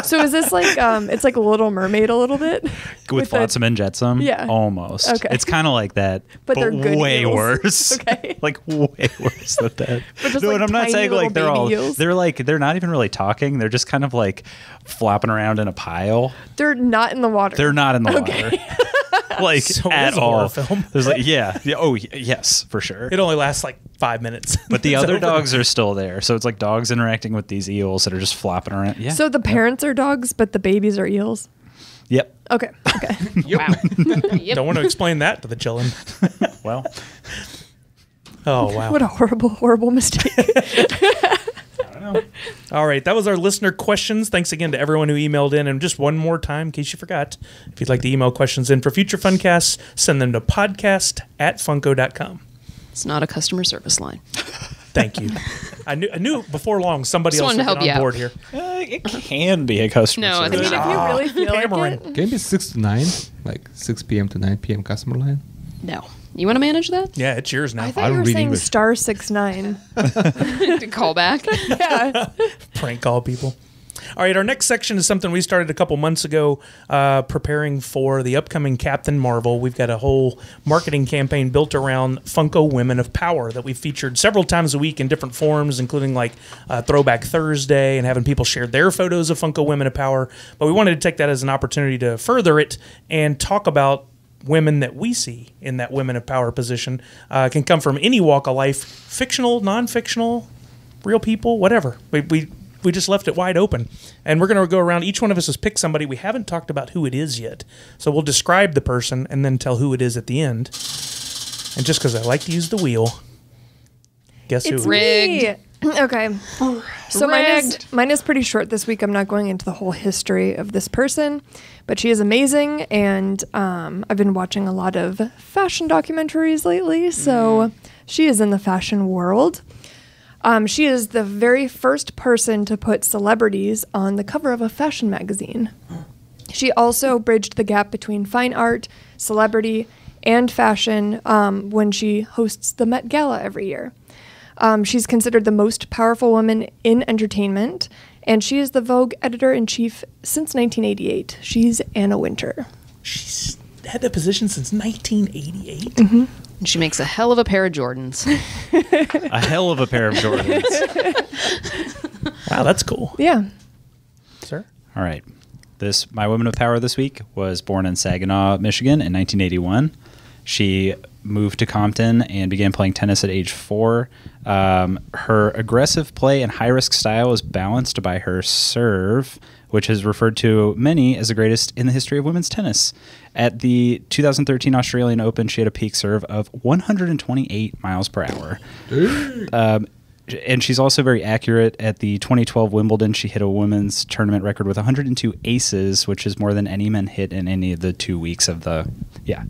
So is this like it's like Little Mermaid a little bit? with Flotsam and Jetsam. Yeah. Almost. Okay. It's kind of like that, But they're good way eels. worse. Okay. Like way worse than that. But just No, like and I'm not tiny saying like they're little all. baby eels? They're not even really talking. They're just kind of like flopping around in a pile. They're not in the water. They're not in the water. Like So it at is a horror all. film. There's like yes, for sure. It only lasts like 5 minutes. But the It's other over. dogs are still there. So it's like dogs interacting with these eels that are just flopping around. Yeah. So the parents are dogs, but the babies are eels. Yep. Okay. Okay. Wow. Yep. Don't want to explain that to the children. Well, Oh, wow. What a horrible mistake. All right, that was our listener questions. Thanks again to everyone who emailed in. And just one more time, in case you forgot, if you'd like to email questions in for future Funcasts, send them to podcast@funko.com. It's not a customer service line. Thank you. I knew before long somebody Just else wanted would to get help on you board out. here. it can be a customer No, I service. think I mean, if you really feel like Cameron. it. Can it be 6 to 9? Like 6 p.m. to 9 p.m. customer line? No. You want to manage that? Yeah, it's yours now. I I thought you don't were read saying English. star 69. To call back? Yeah. Prank call people. All right, our next section is something we started a couple months ago, preparing for the upcoming Captain Marvel. We've got a whole marketing campaign built around Funko Women of Power that we've featured several times a week in different forms, including like Throwback Thursday and having people share their photos of Funko Women of Power. But we wanted to take that as an opportunity to further it and talk about women that we see in that Women of Power position. Can come from any walk of life, fictional, non-fictional, real people, whatever. We just left it wide open. And we're going to go around. Each one of us has picked somebody. We haven't talked about who it is yet. So we'll describe the person and then tell who it is at the end. And just because I like to use the wheel, guess It's who? me. Okay. So Rigged. mine is pretty short this week. I'm not going into the whole history of this person, but she is amazing. And I've been watching a lot of fashion documentaries lately. So she is in the fashion world. She is the very first person to put celebrities on the cover of a fashion magazine. She also bridged the gap between fine art, celebrity, and fashion when she hosts the Met Gala every year. She's considered the most powerful woman in entertainment, and she is the Vogue editor-in-chief since 1988. She's Anna Wintour. She's had that position since 1988. And she makes a hell of a pair of Jordans. A hell of a pair of Jordans. Wow, that's cool. Yeah. Sir? All right. My Woman of Power this week was born in Saginaw, Michigan in 1981. She moved to Compton and began playing tennis at age 4. Her aggressive play and high-risk style is balanced by her serve, which is referred to many as the greatest in the history of women's tennis. At the 2013 Australian Open, she had a peak serve of 128 miles per hour. And she's also very accurate. At the 2012 Wimbledon, she hit a women's tournament record with 102 aces, which is more than any men hit in any of the 2 weeks of the... Yeah.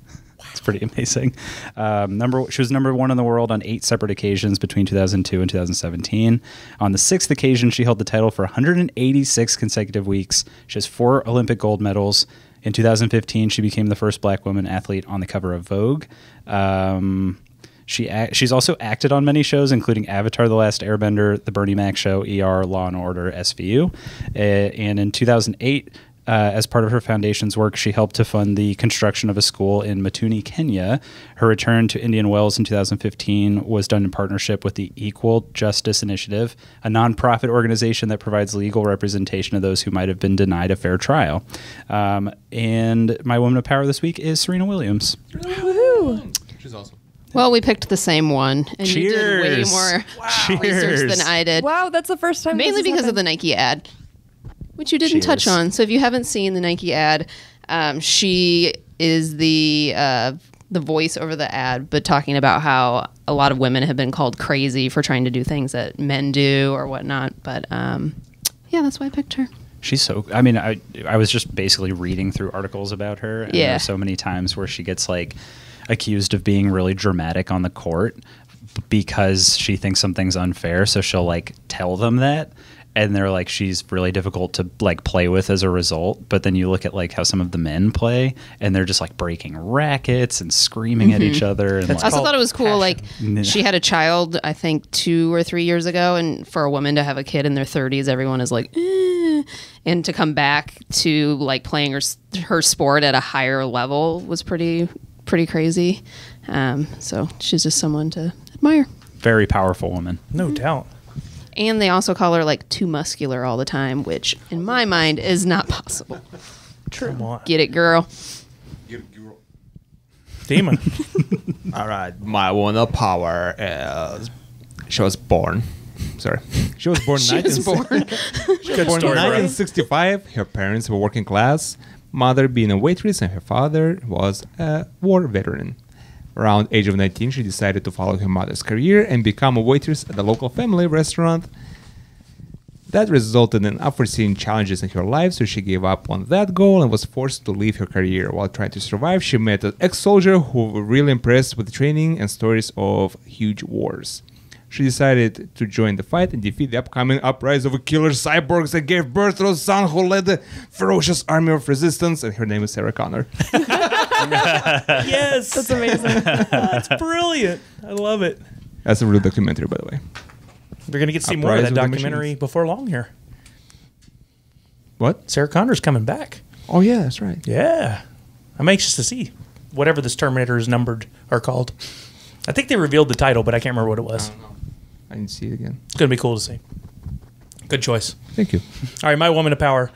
It's pretty amazing. She was number 1 in the world on 8 separate occasions between 2002 and 2017. On the 6th occasion, she held the title for 186 consecutive weeks. She has 4 Olympic gold medals. In 2015, she became the first black woman athlete on the cover of Vogue. She's also acted on many shows, including Avatar: The Last Airbender, The Bernie Mac Show, ER, Law and Order, SVU. And in 2008, as part of her foundation's work, she helped to fund the construction of a school in Matuni, Kenya. Her return to Indian Wells in 2015 was done in partnership with the Equal Justice Initiative, a nonprofit organization that provides legal representation of those who might have been denied a fair trial. And my Woman of Power this week is Serena Williams. Woohoo! She's awesome. Well, we picked the same one. And you did way Cheers. more research Cheers. than I did. Wow, that's the first time. Mainly because of the Nike ad, which you didn't touch Cheers. on. So if you haven't seen the Nike ad, she is the voice over the ad, but talking about how a lot of women have been called crazy for trying to do things that men do or whatnot. But yeah, that's why I picked her. She's so... I mean, I was just basically reading through articles about her. And Yeah. There's so many times where she gets, like, accused of being really dramatic on the court because she thinks something's unfair. So she'll, like, tell them that. and they're like she's really difficult to like play with as a result. But then you look at like how some of the men play, and they're just like breaking rackets and screaming at each other. And I also thought it was cool. Like Yeah. she had a child, I think 2 or 3 years ago, and for a woman to have a kid in their 30s, everyone is like, and to come back to like playing her sport at a higher level was pretty crazy. So she's just someone to admire. very powerful woman. No doubt. And they also call her like too muscular all the time, which in my mind is not possible. Come on. Get it, girl. Demon. All right, my one of power is she was born. Sorry, she was born. She was born. Good Born story, in bro. 1965. Her parents were working class. Mother being a waitress, and her father was a war veteran. Around age of 19, she decided to follow her mother's career and become a waitress at a local family restaurant. That resulted in unforeseen challenges in her life, so she gave up on that goal and was forced to leave her career. While trying to survive, she met an ex-soldier who were really impressed with the training and stories of huge wars. She decided to join the fight and defeat the upcoming uprising of killer cyborgs that gave birth to a son who led the ferocious army of resistance, and her name is Sarah Connor. Yes. That's amazing. That's brilliant. I love it. That's a real documentary, by the way. We're going to get to see more of Uprising that of the documentary Machines. before long here. What? Sarah Connor's coming back. Oh, yeah, that's right. Yeah. I'm anxious to see whatever this Terminator is numbered or called. I think they revealed the title, but I can't remember what it was. I didn't see it again. It's going to be cool to see. Good choice. Thank you. All right, my woman of power.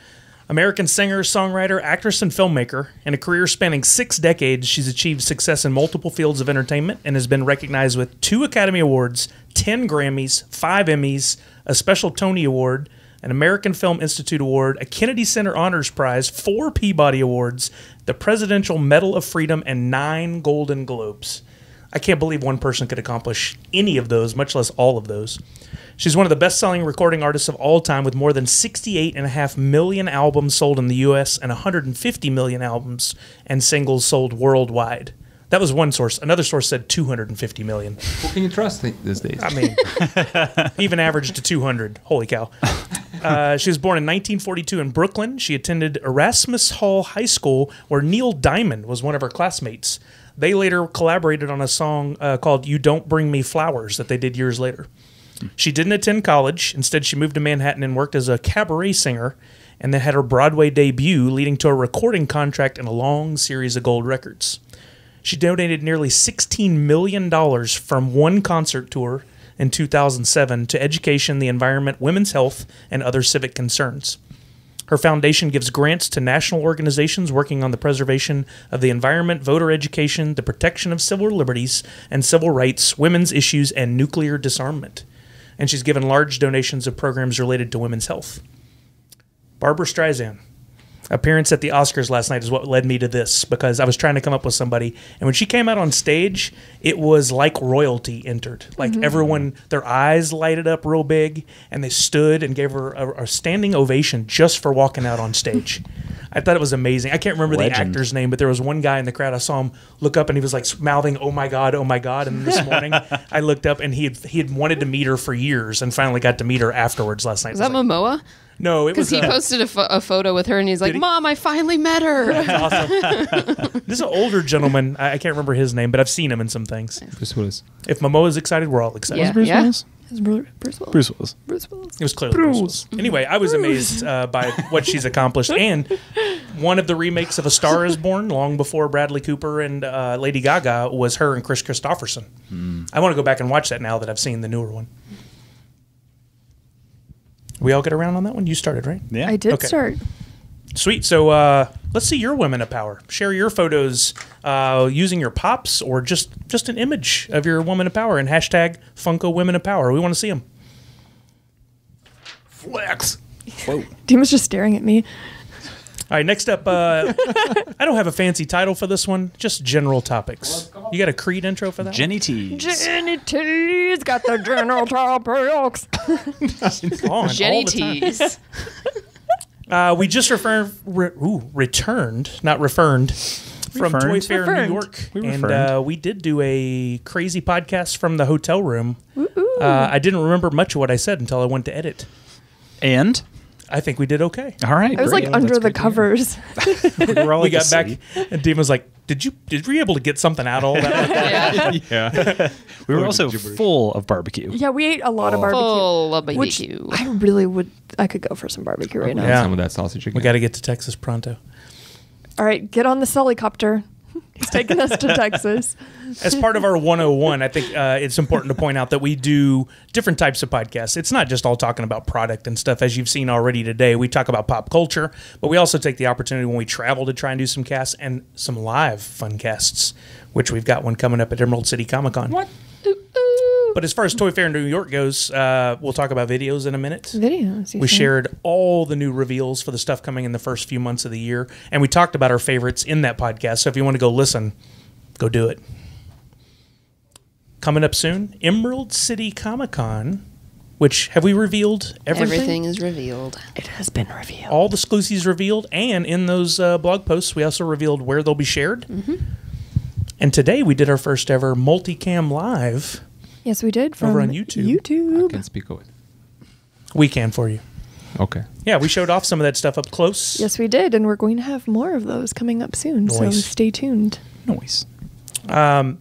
American singer, songwriter, actress, and filmmaker. In a career spanning 6 decades, she's achieved success in multiple fields of entertainment and has been recognized with 2 Academy Awards, 10 Grammys, 5 Emmys, a special Tony Award, an American Film Institute Award, a Kennedy Center Honors Prize, 4 Peabody Awards, the Presidential Medal of Freedom, and 9 Golden Globes. I can't believe one person could accomplish any of those, much less all of those. She's one of the best-selling recording artists of all time with more than 68.5 million albums sold in the U.S. and 150 million albums and singles sold worldwide. That was one source. Another source said 250 million. Who can you trust these days? I mean, even averaged to 200. Holy cow. She was born in 1942 in Brooklyn. She attended Erasmus Hall High School, where Neil Diamond was one of her classmates. They later collaborated on a song called You Don't Bring Me Flowers that they did years later. She didn't attend college. Instead, she moved to Manhattan and worked as a cabaret singer, and then had her Broadway debut, leading to a recording contract and a long series of gold records. She donated nearly $16 million from one concert tour in 2007 to education, the environment, women's health, and other civic concerns. Her foundation gives grants to national organizations working on the preservation of the environment, voter education, the protection of civil liberties and civil rights, women's issues, and nuclear disarmament. And she's given large donations of programs related to women's health. Barbra Streisand. Appearance at the Oscars last night is what led me to this, because I was trying to come up with somebody, and when she came out on stage, it was like royalty entered. Like everyone, their eyes lighted up real big, and they stood and gave her a standing ovation just for walking out on stage. I thought it was amazing. I can't remember the actor's name, but there was one guy in the crowd. I saw him look up, and he was like mouthing, "Oh my God, oh my God!" And this morning, I looked up, and he had wanted to meet her for years, and finally got to meet her afterwards last night. Is that Momoa? No, it was Because he posted a photo with her, and he's like, "Mom, I finally met her." awesome. This is an older gentleman. I can't remember his name, but I've seen him in some things. Bruce Willis. If Momoa's excited, we're all excited. Yeah. Bruce Willis? It's Bruce Willis. Bruce Willis. Bruce Willis. It was clearly Bruce Willis. Anyway, I was amazed by what she's accomplished. And one of the remakes of A Star is Born, long before Bradley Cooper and Lady Gaga, was her and Chris Christopherson. I want to go back and watch that now that I've seen the newer one. We all get around on that one? You started, right? Yeah. I did Okay. start. Sweet. So let's see your women of power. Share your photos using your pops or just an image of your woman of power and hashtag Funko Women of Power. We want to see them. Flex. Demon's just staring at me. All right, next up, I don't have a fancy title for this one, just general topics. You got a Creed intro for that? Jenny T's. Jenny T's got the general topics. On Jenny all the time. T's. We just returned, not referned, from Referned? Toy Fair Referned. New York. We And referned. we did do a crazy podcast from the hotel room. I didn't remember much of what I said until I went to edit. I think we did okay. All right. I was great. like under That's the great to hear. covers. We got back, and Dean was like, "Did we able to get something out of all that?" Yeah. We were also full of barbecue. Yeah, we ate a lot of barbecue. Full of Which barbecue. I really would. I could go for some barbecue right now. Yeah. Some of that sausage again. We got to get to Texas pronto. All right, get on the Sullycopter. He's taking us to Texas. As part of our 101, I think it's important to point out that we do different types of podcasts. It's not just all talking about product and stuff, as you've seen already today. We talk about pop culture, but we also take the opportunity when we travel to try and do some casts and some live fun casts, which we've got one coming up at Emerald City Comic Con. What? But as far as Toy Fair in New York goes, we'll talk about videos in a minute. Videos. We shared all the new reveals for the stuff coming in the first few months of the year, and we talked about our favorites in that podcast. So if you want to go listen, go do it. Coming up soon, Emerald City Comic Con, which have we revealed everything? Everything is revealed. It has been revealed. All the exclusives revealed, and in those blog posts, we also revealed where they'll be shared. Mm-hmm. And today we did our first ever multicam live. Yes, we did. From Over on YouTube. I can speak of it. We can for you. Okay. Yeah, we showed off some of that stuff up close. Yes, we did, and we're going to have more of those coming up soon. So Nice. stay tuned. Noise.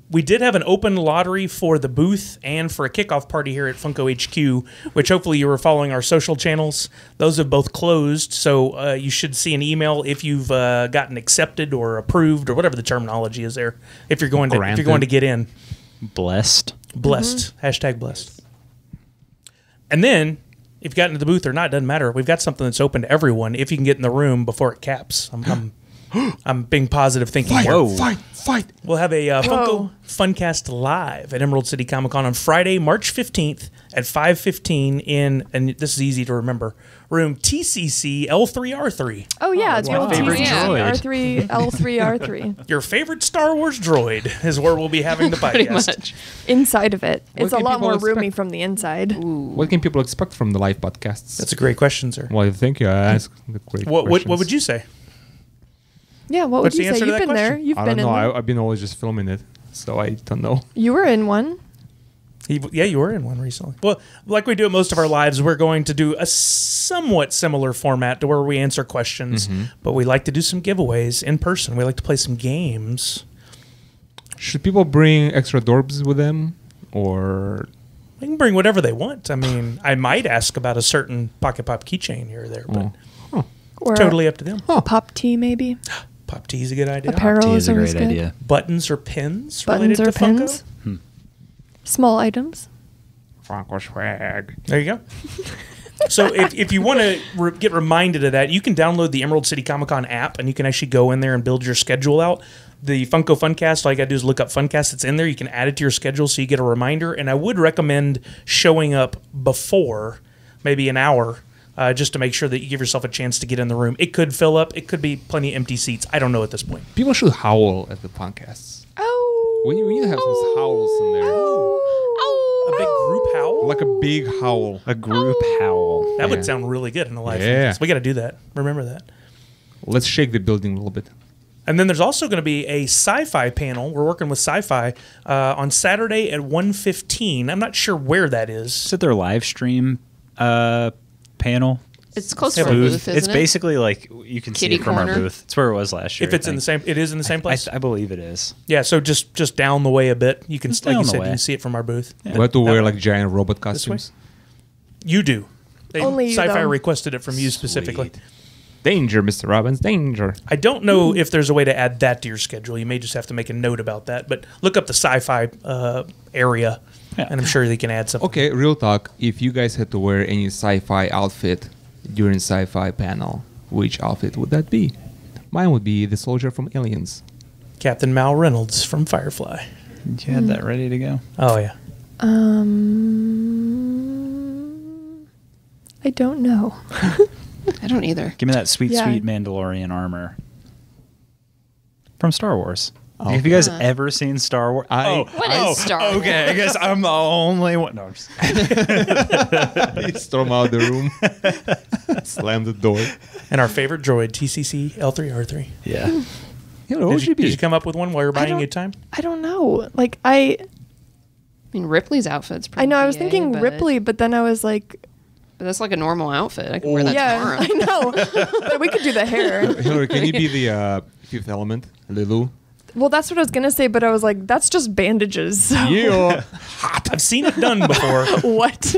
We did have an open lottery for the booth and for a kickoff party here at Funko HQ, which hopefully you were following our social channels. Those have both closed, so you should see an email if you've gotten accepted or approved or whatever the terminology is there. If you're going to get in, Blessed. hashtag blessed. And then if you got into the booth or not, doesn't matter. We've got something that's open to everyone if you can get in the room before it caps. I'm being positive thinking. Fight! We'll have a Funko Whoa. Funkast live at Emerald City Comic Con on Friday, March 15th at 5:15 in, and this is easy to remember, room TCC L3R3. Oh yeah, it's my real favorite TC. droid. R3 L3 R3 Your favorite Star Wars droid is where we'll be having the Pretty podcast. much. inside of it. It's a can lot people more roomy expect? from the inside. What can people expect from the live podcasts? That's a great question, sir. Well, thank you. I asked the great What questions. would you say? Yeah, what What's would the you answer say? to You've that been there. question? You've I been don't know. in them. I've been always just filming it, so I don't know. You were in one. Yeah, you were in one recently. Well, like we do at most of our lives, we're going to do a somewhat similar format to where we answer questions, but we like to do some giveaways in person. We like to play some games. Should people bring extra dorbs with them, or They can bring whatever they want. I mean, I might ask about a certain Pocket Pop keychain here or there, but Or totally up to them. a pop tea, maybe. Pop tea is a good idea. Apparel Tea is is a always great good. idea. Buttons or pins Buttons related or to Funko? pins. Small items. Funko swag? There you go. So if you want to get reminded of that, you can download the Emerald City Comic Con app, and you can actually go in there and build your schedule out. The Funko Funkast, all you got to do is look up Funkast. It's in there. You can add it to your schedule so you get a reminder. And I would recommend showing up before, maybe an hour, just to make sure that you give yourself a chance to get in the room. It could fill up. It could be plenty of empty seats. I don't know at this point. People should howl at the podcasts. Oh. We need to have some howls in there, A big group howl? like a big howl. A group howl. That Yeah. would sound really good in a live Yeah. Funkast. We got to do that. Remember that. Let's shake the building a little bit. And then there's also going to be a sci-fi panel. We're working with sci-fi on Saturday at 1:15. I'm not sure where that is. Is it their live stream panel? It's close to our Booth? booth, It's isn't it? basically like you can Kitty see it from corner? our booth. It's where it was last year. If it's in the same, it is in the same place. I believe it is. Yeah, so just down the way a bit. You can, Just like you down the said, you way. can see it from our booth. We have to wear That- like giant robot This way? costumes. You do. Only you, Sci-Fi though. requested it from you specifically. Sweet. Danger, Mr. Robbins, danger. I don't know if there's a way to add that to your schedule. You may just have to make a note about that. But look up the sci-fi area, Yeah. and I'm sure they can add something. Okay, real talk. If you guys had to wear any sci-fi outfit during sci-fi panel, which outfit would that be? Mine would be the soldier from Aliens. Captain Mal Reynolds from Firefly. You had that ready to go. Oh, yeah. I don't know. I don't either. Give me that sweet, Yeah. sweet Mandalorian armor from Star Wars. Have you guys ever seen Star Wars? What is Star Wars? Okay, I guess I'm the only one. No, I'm just Storm out the room, slam the door. And our favorite droid, TCC L3R3. yeah. You know, Did you come up with one while you're buying don't- your time? I don't know. Like I I mean, Ripley's outfit's pretty know I was BA, thinking but- Ripley, but then I was like, But that's like a normal outfit. I can wear that Yeah, tomorrow. I know. But we could do the hair. Hillary, can you be the Fifth Element, Lulu? Well, that's what I was gonna say, but I was like, that's just bandages. So Yeah. I've seen it done before. what?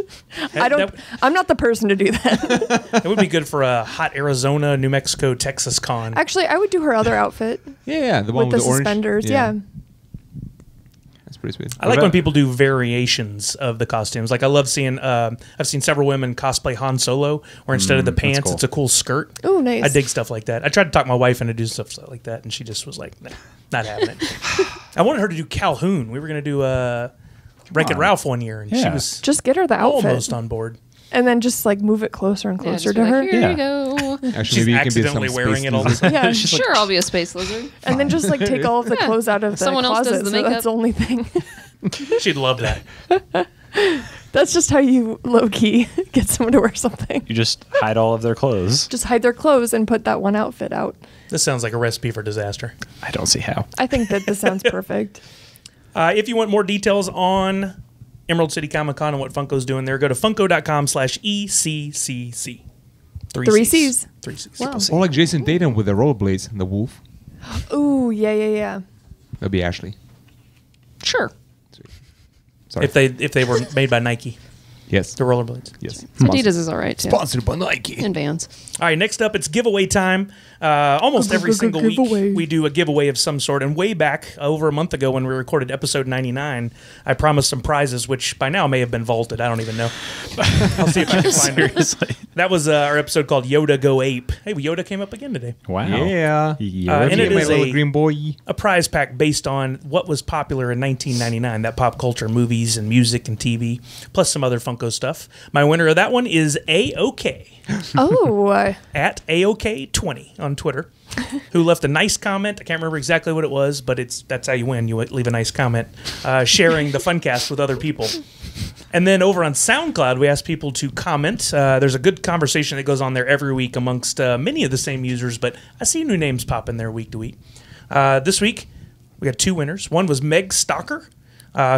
I don't. I'm not the person to do that. It would be good for a hot Arizona, New Mexico, Texas con. Actually, I would do her other outfit Yeah, the one with the orange. suspenders. Yeah. That's pretty sweet. I like when people do variations of the costumes. Like I love seeing. I've seen several women cosplay Han Solo, where instead of the pants, cool. it's a cool skirt. Oh, nice. I dig stuff like that. I tried to talk my wife into do stuff like that, and she just was like, nah, not having it. I wanted her to do Calhoun. We were going to do Wreck-It Ralph one year, and she Yeah. was Just get her the outfit, almost on board. and then just like move it closer and Yeah, closer just be to her. like, Here Yeah. you go. Actually, She's maybe you can be some accidentally wearing space it all the lizard. time. Yeah, Sure, I'll be a space lizard. and then just like take all of the clothes out of the Someone else does closet. the So makeup. that's the only thing. She'd love that. That's just how you low key get someone to wear something. You just hide all of their clothes. Just hide their clothes and put that one outfit out. This sounds like a recipe for disaster. I don't see how. I think that this sounds perfect. If you want more details on Emerald City Comic Con and what Funko's doing there, go to funko.com/ECCC. Three C's. 3 C's. Wow. Or like Jason Tatum with the rollerblades and the wolf. Ooh, yeah. That'd be Ashley. Sure. Sorry. If they were made by Nike, Yes. the rollerblades. Yes. Adidas is all right, too. Sponsored by Nike. And Vans. All right, next up, it's giveaway time. Almost every single week, Giveaway. we do a giveaway of some sort. And way back, over a month ago, when we recorded episode 99, I promised some prizes, which by now may have been vaulted. I don't even know. I'll see if I can find it. Seriously. That was our episode called Yoda Go Ape. Hey, Yoda came up again today. Wow. Yeah. And it my is little a- green boy. A prize pack based on what was popular in 1999, that pop culture, movies and music and TV, plus some other Funko stuff. My winner of that one is A-OK. Oh, At AOK20 on Twitter, who left a nice comment. I can't remember exactly what it was, but that's how you win. You leave a nice comment, sharing the Funcast with other people. And then over on SoundCloud, we asked people to comment. There's a good conversation that goes on there every week amongst many of the same users, but I see new names pop in there week to week. This week, we got 2 winners. One was Meg Stalker,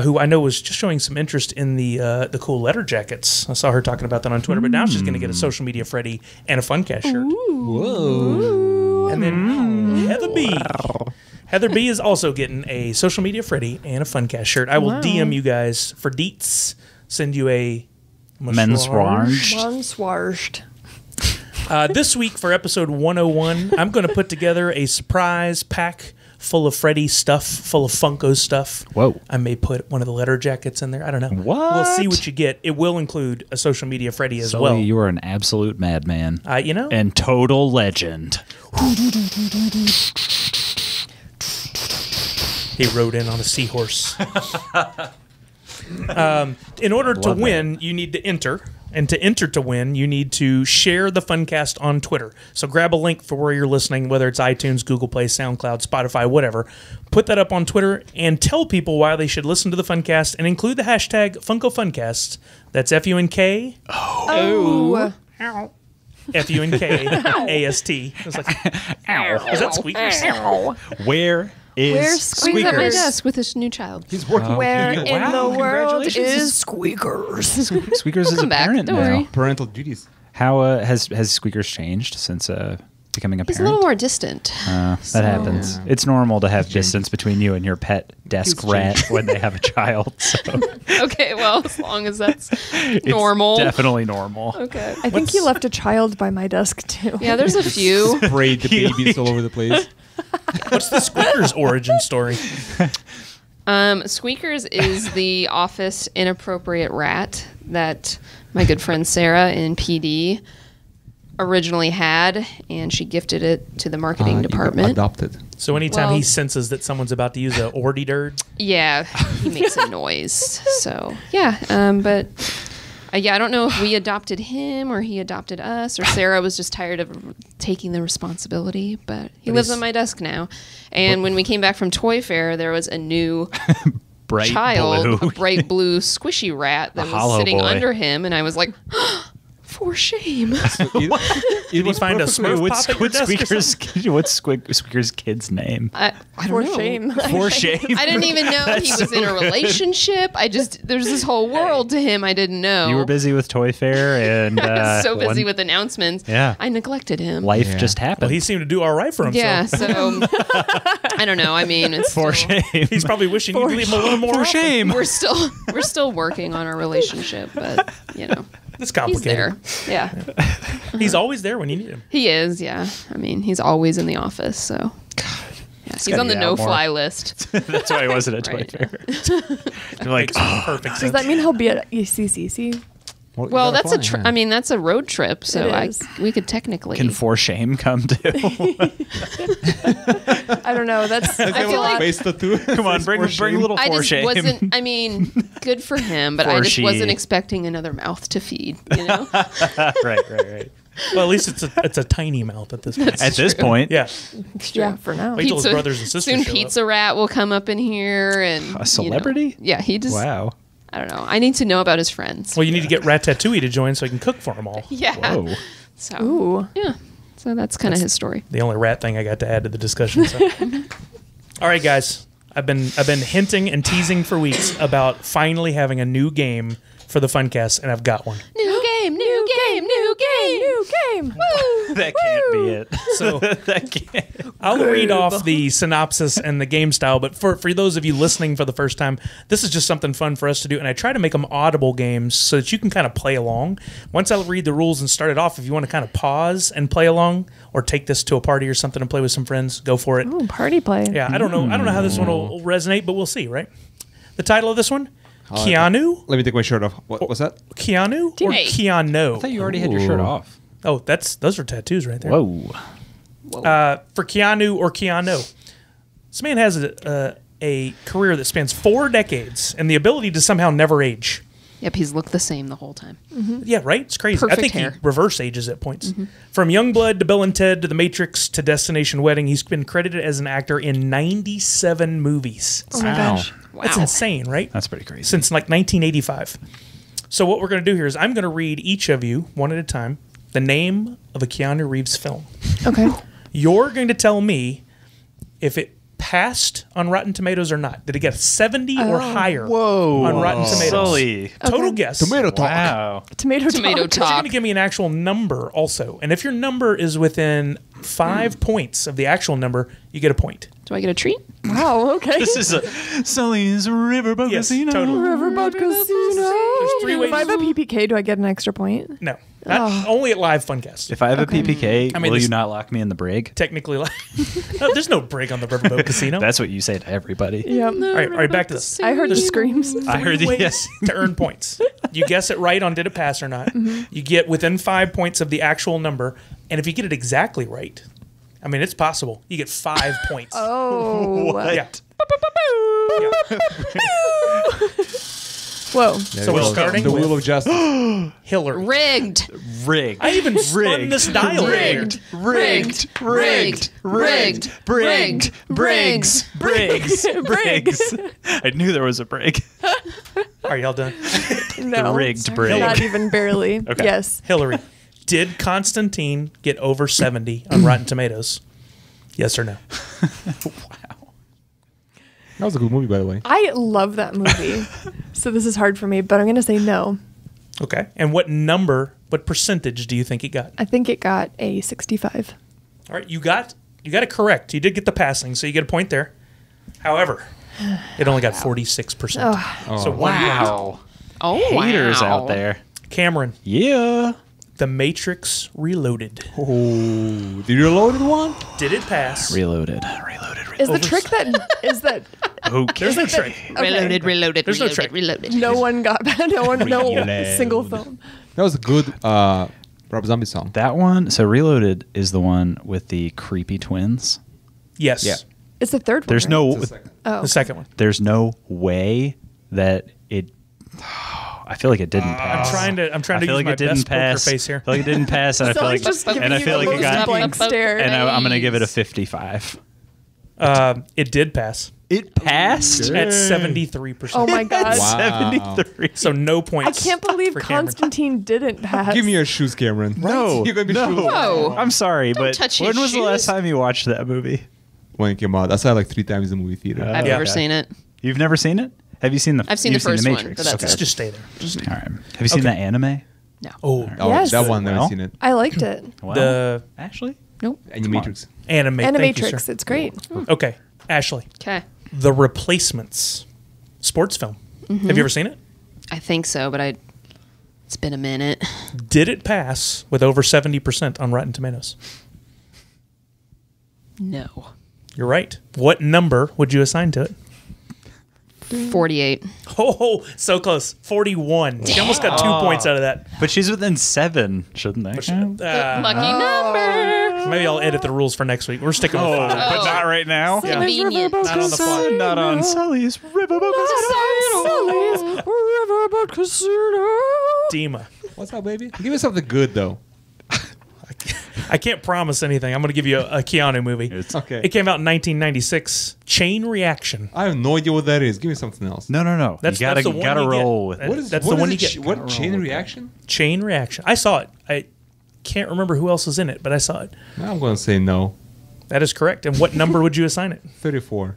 who I know was just showing some interest in the cool letter jackets. I saw her talking about that on Twitter, but now she's going to get a Social Media Freddy and a Funcast shirt. Whoa. And then Heather B. Heather B is also getting a Social Media Freddy and a Funcast shirt. I will DM you guys for deets. Send you a Menswarge. Monswarged. This week for episode 101, I'm going to put together a surprise pack full of Freddy stuff, full of Funko stuff. Whoa. I may put one of the letter jackets in there. I don't know. What? We'll see what you get. It will include a Social Media Freddy as Sully, well. you are an absolute madman. You know? And total legend. He rode in on a seahorse. In order to Love win, you need to enter. And to enter to win, you need to share the Funcast on Twitter. So grab a link for where you're listening, whether it's iTunes, Google Play, SoundCloud, Spotify, whatever. Put that up on Twitter and tell people why they should listen to the Funcast and include the hashtag Funko Funkast. That's FUNK. Oh. FUNKAST. It's like, ow. Is that Squeakers? Where is Where's Squeeze at my Squeakers? desk with this new child. He's working. Where in Wow, the world congratulations. is Squeakers? Squeakers is a come back, parent don't now. worry. Parental duties. How has Squeakers changed since becoming a He's a parent? little more distant. That happens. It's normal to have distance between you and your pet desk He's rat changed. when they have a child. So Okay, well, as long as that's it's normal. definitely normal. Okay. I think he left a child by my desk too. Yeah, there's a few. Sprayed the babies all over the place. What's the Squeakers origin story? Squeakers is the office inappropriate rat that my good friend Sarah in PD originally had, and she gifted it to the marketing department. Adopted. So anytime Well- he senses that someone's about to use a ordy-durd, Yeah, he makes a noise. So yeah, but yeah, I don't know if we adopted him or he adopted us, or Sarah was just tired of taking the responsibility. But he lives on my desk now. And when we came back from Toy Fair, there was a new Bright child, blue. a bright blue squishy rat that A was hollow sitting boy. under him, and I was like, For shame. Did he find a Smurf pop at your desk or something? What's Squeaker's kid's name? I don't For know. shame. For shame. I didn't even know he was in a relationship. There's this whole world to him I didn't know. You were busy with Toy Fair and I was so busy with announcements. Yeah. I neglected him. life just happened. Well, he seemed to do all right for himself. Yeah, so I don't know. I mean, it's For still, shame. He's probably wishing you'd leave him a little more. For often. shame. we're still working on our relationship, but you know, It's he's complicated. there. Yeah, He's always there when you need him. he is. Yeah, I mean, he's always in the office, so yeah, he's gotta on the get out more. no-fly list. That's why I wasn't at Toy Right. Fair. You're like, Perfect Does sense. that mean he'll be at ECCC? Well, that's I mean, that's a road trip, so It is. we could technically. can For Shame come too? I don't know. That's I feel like Face tattoo. Come on, bring a little I For just Shame. wasn't. I mean, good for him, but I For just she. wasn't expecting another mouth to feed. You know, right. Well, at least it's a tiny mouth at this point. At this point, Yeah. yeah for now. Wait till his brothers and sisters Soon, show Pizza Rat will come up in here and A celebrity? You know, yeah, he just. Wow. I don't know. I need to know about his friends. Well, you need to get Ratatouille to join so he can cook for them all. Yeah. Whoa. So Ooh. yeah. So that's kind of his story. The only rat thing I got to add to the discussion. So. All right, guys. I've been hinting and teasing for weeks about finally having a new game for the Funcast, and I've got one. New game, new game, new game. New game. Woo! That can't be it. So That can't. I'll read off the synopsis and the game style, but for those of you listening for the first time, this is just something fun for us to do, and I try to make them audible games so that you can kind of play along. Once I read the rules and start it off, if you want to kind of pause and play along, or take this to a party or something and play with some friends, go for it. Ooh, party play. Yeah, I don't know how this one will resonate, but we'll see, right? The title of this one? Keanu? Let me take my shirt off. What was that? Keanu or Teammate. Keanu? I thought you already had your shirt off. Oh, those are tattoos right there. Whoa. For Keanu or Keanu. This man has a career that spans 4 decades and the ability to somehow never age. Yep, he's looked the same the whole time. Yeah, right? It's crazy. I Perfect think hair. he reverse ages at points. From Youngblood to Bill and Ted to The Matrix to Destination Wedding, he's been credited as an actor in 97 movies. Oh my gosh. Wow. That's insane, right? That's pretty crazy. Since like 1985. So what we're going to do here is I'm going to read each of you, one at a time, the name of a Keanu Reeves film. Okay. You're going to tell me if it passed on Rotten Tomatoes or not. Did it get a 70 or higher on Rotten Tomatoes? Sully. Total guess. Tomato talk. Wow. Tomato Tomato talk. But you're talk. going to give me an actual number also. And if your number is within 5 points of the actual number, you get a point. Do I get a treat? Wow. Okay. This is Sully's Riverboat Yes, Casino. totally. Riverboat Casino. There's 3 ways. If I have a PPK, do I get an extra point? No. Not, only at live Funcast. If I have a PPK, I mean, will this- you not lock me in the brig? Technically live. No, there's no brig on the Riverboat Casino. That's what you say to everybody. Yep. all right, back to this. I heard the screams. I heard Three the ways to earn points. You guess it right on did it pass or not. You get within 5 points of the actual number, and if you get it exactly right, I mean it's possible. You get 5 points. Oh. Yeah. Whoa. So we're starting The Wheel with of Justice. Hillary. Rigged. Rigged. I even spun this dial here. Rigged. Rigged. Rigged. Brigged. Briggs. Briggs. Briggs. I knew there was a brig. Are y'all done? No. Rigged brig. Not even barely. Okay. Yes. Hillary, did Constantine get over 70 on Rotten Tomatoes? Yes or no? That was a good movie, by the way. I love that movie. So this is hard for me, but I'm going to say no. Okay. And what percentage do you think it got? I think it got a 65. All right, you got it correct. You did get the passing, so you get a point there. However, it only got 46%. So 1 point. Wow. Oh, Haters wow. out there. Cameron, Yeah. The Matrix Reloaded. Oh, the reloaded one? Did it pass? Reloaded. Is the trick that is that Okay. There's no trick. Reloaded, reloaded, There's no reloaded, trick. reloaded. no one got no single film? That was a good Rob Zombie song. That one. So Reloaded is the one with the creepy twins. Yes. Yeah. It's the third one. There's right? no. It's a second. Oh. The second one. There's no way that it. I feel like it didn't I'm pass. trying to I feel use like my it didn't best pass. poker face here. I feel like it didn't pass, and I feel Sully's like just giving and I you feel the like it most got. blank stare. And I'm gonna give it a 55. It did pass. It passed at 73%. Oh my god. Wow. 73. So no I points. can't believe for Cameron. Constantine didn't pass. Give me your shoes, Cameron. No, You're gonna be no. shoes. Whoa. I'm sorry, but touch when his was the last shoes. time you watched that movie? When it came out, I saw it like 3 times in the movie theater. I've Yeah. never seen it. You've never seen it? Have you seen the? I've seen the you've first one, Matrix? but that's Let's it. just stay there. Just All right. Have you seen Okay. the anime? No. oh, Oh, Yes. that one, never Well. seen it. I liked it. Well, the Ashley. Nope. Animatrix. anime. Thank you, Animatrix. sir. It's great. Okay, Ashley. Okay. The Replacements, sports film. Mm-hmm. Have you ever seen it? I think so, but it's been a minute. Did it pass with over 70% on Rotten Tomatoes? No. You're right. What number would you assign to it? 48. Oh, so close. 41. She almost got 2 points out of that. But she's within 7. Shouldn't they? Lucky number. Maybe I'll edit the rules for next week. We're sticking with 5. But not right now. Convenient. Not on the fly. Not on Sully's Riverboat Riverboat Casino. Dima. What's up, baby? Give me something good, though. I can't promise anything. I'm going to give you a Keanu movie. It's Okay. It came out in 1996. Chain Reaction. I have no idea what that is. Give me something else. No. That's you gotta the one gotta you get. roll with What it. is- That's the one you get. What chain reaction? Chain Reaction. I saw it. I can't remember who else was in it, but I saw it. I'm going to say no. That is correct. And what number would you assign it? 34.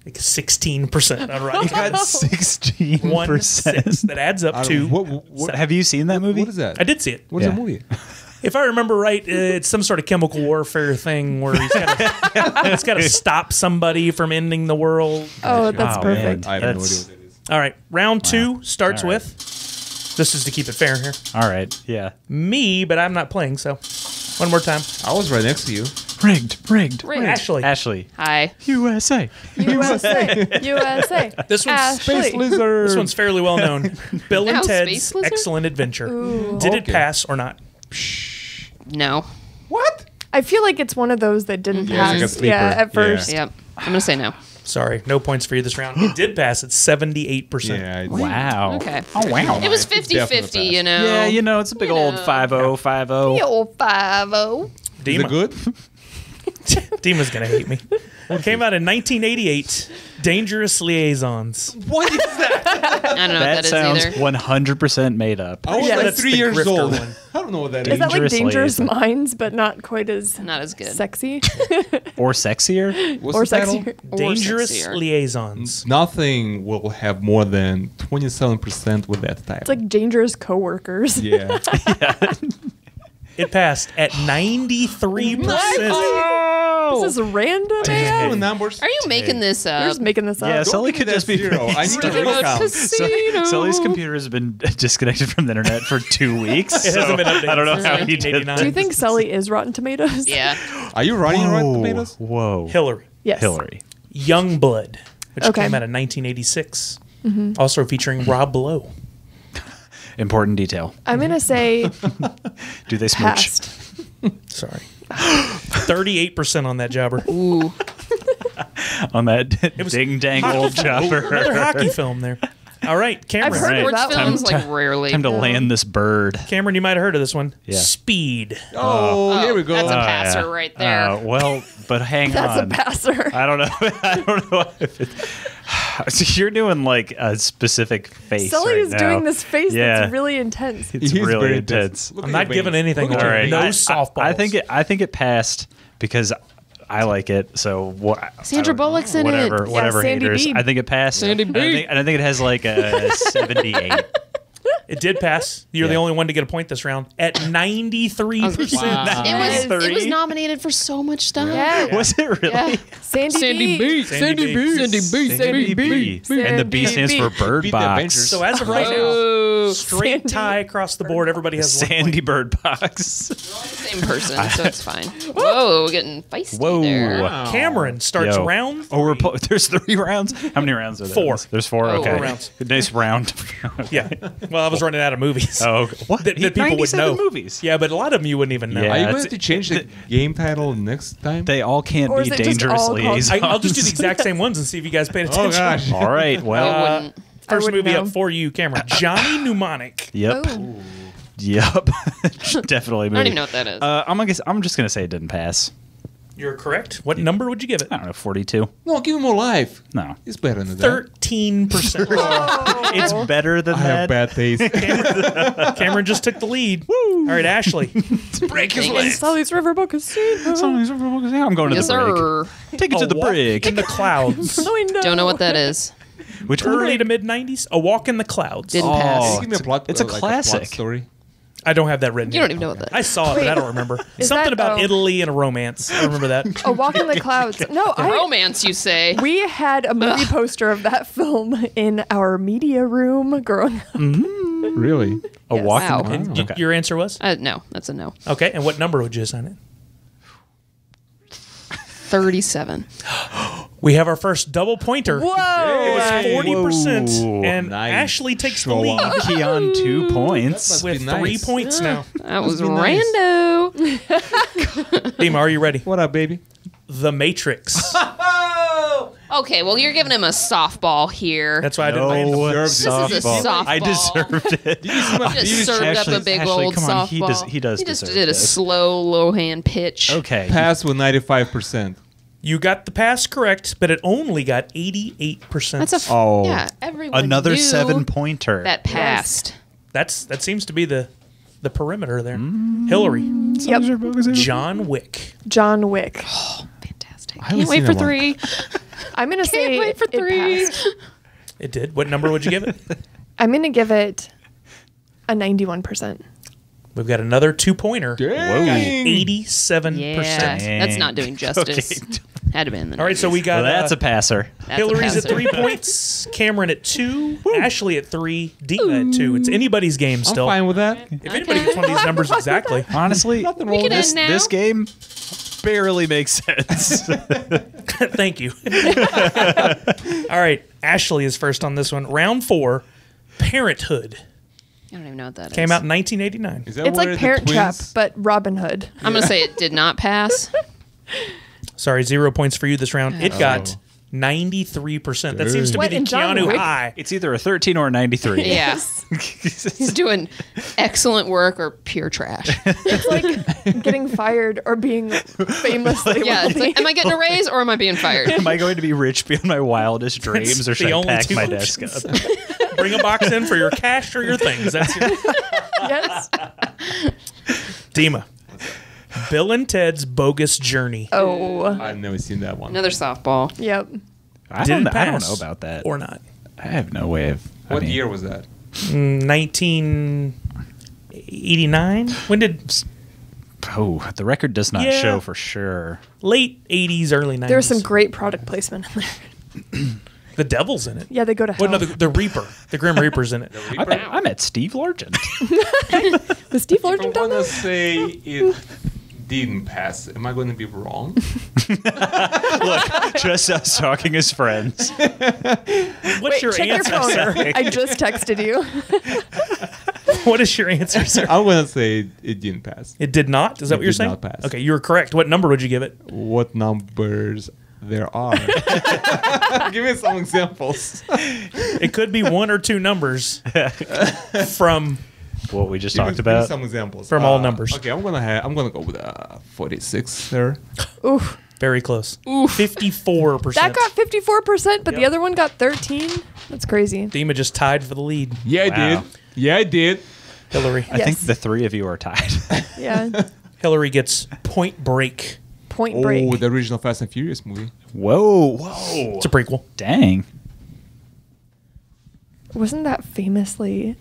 Like 16% on Rotten You got Tomatoes. 16%. 1/6. That adds up to. What Have you seen that movie? What is that? I did see it. What's Yeah. that movie? If I remember right, it's some sort of chemical warfare thing where he's got to stop somebody from ending the world. Oh, that's Oh, perfect. man. I have no idea That's- what that is. All right, round 2 starts All right. with. This is to keep it fair here. All right. Yeah. Me, but I'm not playing. So, one more time. I was right next to you. Rigged. Ashley. Ashley. Hi. USA. USA. This one's Ashley. This one's fairly well known. Bill and Ow, Ted's Space Lizard? Excellent Adventure. Ooh. Did it Okay. pass or not? No. What? I feel like it's one of those that didn't Yeah, it's like a pass. sleeper. Yeah, at Yeah. first. Yep. I'm going to say no. Sorry, no points for you this round. It did pass at 78%. Yeah. Wow. Okay. Oh wow. It was Definitely 50-50, you know. Yeah, you know, it's a big old 5-0. Old 5-0. Is it Dima. good? Dima's going to hate me. It came out in 1988. Dangerous Liaisons. What is that? I don't know That what that sounds is either. 100% made up. I was Yeah, like that's 3 the years grifter old. one. I don't know what that Is is. that like Dangerous Dangerous Liaison. Minds, but not quite as Not as good. sexy? Or sexier. What's or the title? sexier? Or Dangerous sexier. Liaisons. Nothing will have more than 27% with that title. It's like Dangerous Coworkers. yeah. It passed at 93%. This is random, Oh, man. numbers. Are you making this You're up? just making this up. Yeah, Sully give me could that just be zero. I need to Remote recount. casino. Sully's computer has been disconnected from the internet for 2 weeks. It hasn't been updated I don't know since how he did 1989. that. Do you think Sully is Rotten Tomatoes? Yeah. Are you running Rotten Tomatoes? Whoa. Hillary. Yes. Hillary. Youngblood, which Okay. came out in 1986. Also featuring Rob Lowe. Important detail. I'm going to say Do they smooch? passed. Sorry. 38% on that jobber. Ooh. On that was ding dang old Another chopper. hockey film there. All right, Cameron. I've heard of Sports that one. films, like, rarely. Time to land this bird. Cameron, you might have heard of this one. Yeah. Speed. Oh, here we go. That's a Oh, passer yeah. right there. Well, but hang That's a on. passer. I don't know. I don't know if it. So you're doing like a specific face. Sully right is now. doing this face Yeah. that's really intense. It's He's really very intense. Look I'm at not your giving veins. anything Look at away. your No veins. softballs. I think it passed because I like it. So what? Sandra Bullock's in it. whatever, Yeah, Whatever, Sandy haters. B. I think it passed. Sandy And B. I think it has like a 78. It did pass. You're the Yeah. only one to get a point this round at 93%. It was nominated for so much stuff. Yeah. Was it really? Yeah. Sandy B. Sandy B. Sandy B. And the B stands for Bird Beat the Box. Avengers. So as of right now, Oh, straight Sandy. tie across the board. Everybody has one Sandy point. Bird Box. same person, so it's fine. Whoa, we're getting feisty Whoa. there. Cameron starts Yo. round. Oh, there's 3 rounds. How many rounds are there? 4. There's 4. Oh. Okay. 4 rounds. Nice round. Yeah. Well, I was running out of movies. Oh, okay. What? That people would 97 know. movies. Yeah, but a lot of them you wouldn't even know. Yeah. Are you it's- going to change the game title next time? They all can't Or be is it just dangerous all called- liaisons. I'll just do the exact same ones and see if you guys paid attention. Oh, gosh. All right. I Well. wouldn't. First wouldn't movie know. up for you, Cameron. Johnny Mnemonic. Yep. Oh. Yep. Definitely. I don't even know what that is. I'm just gonna say it didn't pass. You're correct. What number would you give it? I don't know, 42. No, give him more life. No. It's better than that. 13%. It's better than I have that. bad taste. Cameron just took the lead. All right, Ashley. Break his Dang leg. it. Sally's Riverboat Casino. I'm going to Yes, the break. sir. Take it to the A walk break. in the clouds. I know. Don't know what that is. Which one? Early to mid 90s. A Walk in the Clouds. Didn't Oh. pass. Give me a plot. It's a like classic. plot story. I don't have that written. You don't even know what that I is. saw it, but Wait. I don't remember. Is Something that- about oh. Italy and a romance. I remember that. A Walk in the Clouds. No, Romance, you say? we had a movie poster of that film in our media room growing up. Really? A Yes. walk Wow. in the And clouds. Okay. your answer was? No, that's a no. Okay, and what number would you assign it? 37. We have our first double pointer. Whoa! It was 40%, Whoa. and Nice. Ashley takes the Show lead off. Keon 2 points. Must with be 3 nice. points now. That was be nice. rando. Dima, are you ready? What up, baby? The Matrix. Okay, well, you're giving him a softball here. That's why I didn't. No This is a softball. I deserved it. Just served up a big Ashley, old come on, softball. he does He just deserve did a this. slow, low hand pitch. Okay. Pass with 95%. You got the pass correct, but it only got 88%. That's a Oh. yeah. Everyone Another knew 7-pointer. that passed. that seems to be the perimeter there. Hillary, Yep. John Wick. John Wick. Fantastic. haven't Can't wait seen for that one. 3. I'm gonna say Can't wait for it 3. passed. It did. What number would you give it? I'm gonna give it a 91%. We've got another 2-pointer. Dang. 87%. Yeah, that's not doing justice. Okay. Had to be in the All right, so we got Well, that's a passer. Hillary's at 3 points, Cameron at 2, Ashley at 3, Dina at 2. It's anybody's game I'm still. fine with that. If anybody gets one of these numbers exactly. Honestly, We can end now. this game barely makes sense. Thank you. All right, Ashley is first on this one. Round 4, Parenthood. I don't even know what that is. Came out in 1989. Is that It's where like the Parent Trap, twins- but Robin Hood. I'm going to say it did not pass. Sorry, 0 points for you this round. It got 93%. That seems to What, be the in John Keanu Wick? high. It's either a 13 or a 93. Yeah. He's doing excellent work or pure trash. It's like getting fired or being famously Yeah. It's wealthy. like, am I getting a raise or am I being fired? Am I going to be rich beyond my wildest dreams, or the should I only pack two my options. desk up? Bring a box in for your cash or your things. That's your Yes. Dima. Bill and Ted's Bogus Journey. Oh. I've never seen that one. Another softball. Yep. I Did don't, it I don't pass know about that. Or not. I have no way of. What year was that? 1989? When did Oh, the record does not Yeah. show for sure. late 80s, early 90s? There was some great product placement in there. The Devil's in it. Yeah, they go to hell. Well, no, the Reaper. The Grim Reaper's in it. I met Steve Largent. Was Steve I'm Largent down gonna there? say it didn't pass. Am I going to be wrong? Look, just us talking as friends. What's your Check your answer, phone. sir? I just texted you. What is your answer, sir? I'm gonna say it didn't pass. It did not? Is that It what you're did saying? not pass. Okay, you were correct. What number would you give it? What numbers there are? Give me some examples. It could be 1 or 2 numbers from What we just Give me- talked give me about. some examples From all numbers. Okay, I'm gonna go with 46 there. Oof. very close. 54%. That got 54%, but the Yep. other one got 13. That's crazy. Dima just tied for the lead. Yeah, I Wow. did. Yeah, I did. Hillary. I think Yes. the three of you are tied. Yeah. Hillary gets Point Break. Point Break. Oh, the original Fast and Furious movie. Whoa. It's a prequel. Dang. Wasn't that famously?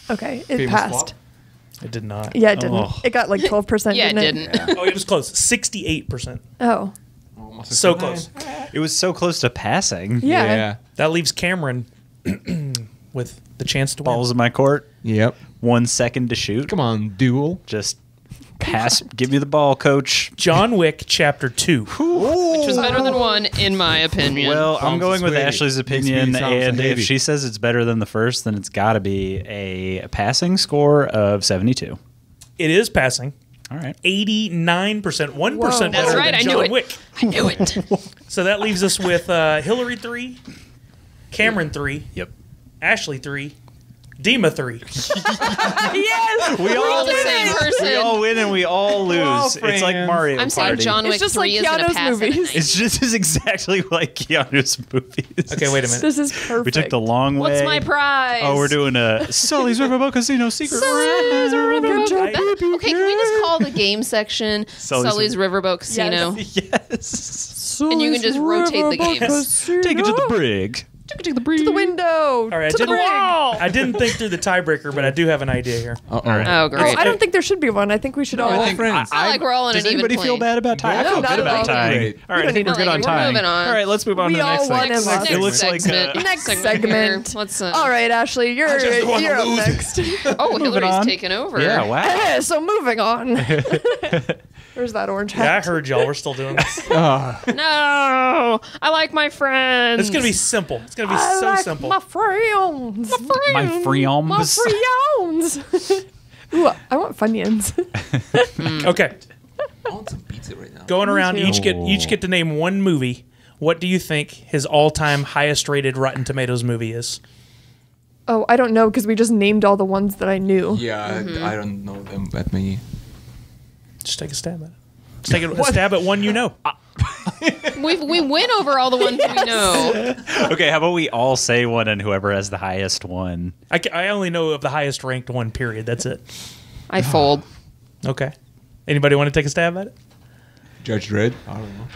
Okay, it Famous passed. flop? It did not. Yeah, it didn't. Oh. It got like 12%. Yeah, it didn't. didn't. Oh, it was close. 68%. Oh, So close. It was so close to passing. yeah. That leaves Cameron with the chance to Balls win. in my court. Yep. 1 second to shoot. Come on, duel. Just pass. Give me the ball, coach. John Wick Chapter 2. Which was better than 1, in my opinion. Well, I'm Sounds going with sweaty. Ashley's Makes me opinion, sound and heavy. if she says it's better than the first, then it's got to be a passing score of 72. It is passing. All right. 89%. 1% Whoa. better That's right, than I knew John it. Wick. I knew it. So that leaves us with Hillary 3, Cameron 3, Yep. Ashley 3, Dima 3. Yes, We all the same person. We all win and we all lose. all It's like friends. Mario I'm saying Party. John Wick It's just 3 like is going to Keanu's pass movies. it at It's just as exactly like Keanu's movies. Okay, wait a minute. this is perfect. We took the long way. What's my prize? Oh, we're doing a Sully's Riverboat Casino secret. Sully's Riverboat. Good job. Okay, can we just call the game section Sully's Riverboat Casino? Yes. And you can just rotate the games. Take it to the brig. To the window. All right, to the wall. I didn't think through the tiebreaker, but I do have an idea here. Oh, Oh, great. I don't think there should be one. I think we should all. all friends. I like we're all in Does an even anybody feel plane. bad about tying? I No, feel not good at about all. tying. Great. All right, I think we're I good like on it. We're tying. moving on. All right, let's move on We to the next all won thing. and lost. It looks like Next segment. segment. Let's. All right, Ashley, you're wanna up lose. next. Oh, Hillary's on. taking over. yeah, wow. So moving on. Where's that orange Yeah, I hat? heard y'all. We're still doing this. No, I like my friends. It's going to be simple. It's going to be I so like simple. my friends. My My friends. friends. Ooh, I want Funyuns. Okay, I want some pizza right now. going around, too. each get to name one movie. What do you think his all-time highest-rated Rotten Tomatoes movie is? Oh, I don't know because we just named all the ones that I knew. Yeah, I don't know them that many. Just take a stab at it. Just take a stab at one you know. We win over all the ones we know. Okay, how about we all say one and whoever has the highest one? I only know of the highest-ranked one, period. That's it. I fold. Okay. Anybody want to take a stab at it? Judge Dredd? I don't know.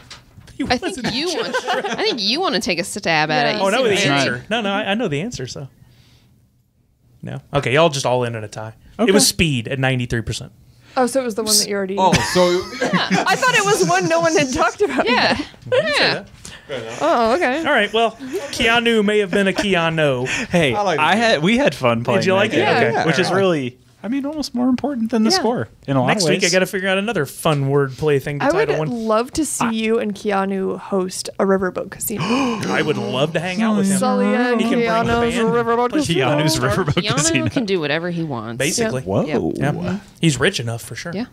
I think you want to take a stab at it. Yeah. You Oh, no, seem the very- answer. No, I know the answer, so. No. Okay, y'all just all in at a tie. Okay. It was Speed at 93%. Oh, so it was the one that you already. Oh, so I thought it was one no one had talked about. Yeah. Yeah. Oh, okay. All right, well, Keanu may have been a Keanu. Hey, I like we had fun playing. you like that it? game, Okay. Yeah. which is All right. really, I mean, almost more important than the Yeah. score in a lot Next of ways. week, I got to figure out another fun wordplay thing to I would title one. love to see you and Keanu host a riverboat casino. I would love to hang out with him. Sully and He can bring the Keanu's band. riverboat casino. Keanu's Riverboat Keanu Casino. can do whatever he wants. Basically. Whoa. Yep. Yeah. He's rich enough for sure. Yeah.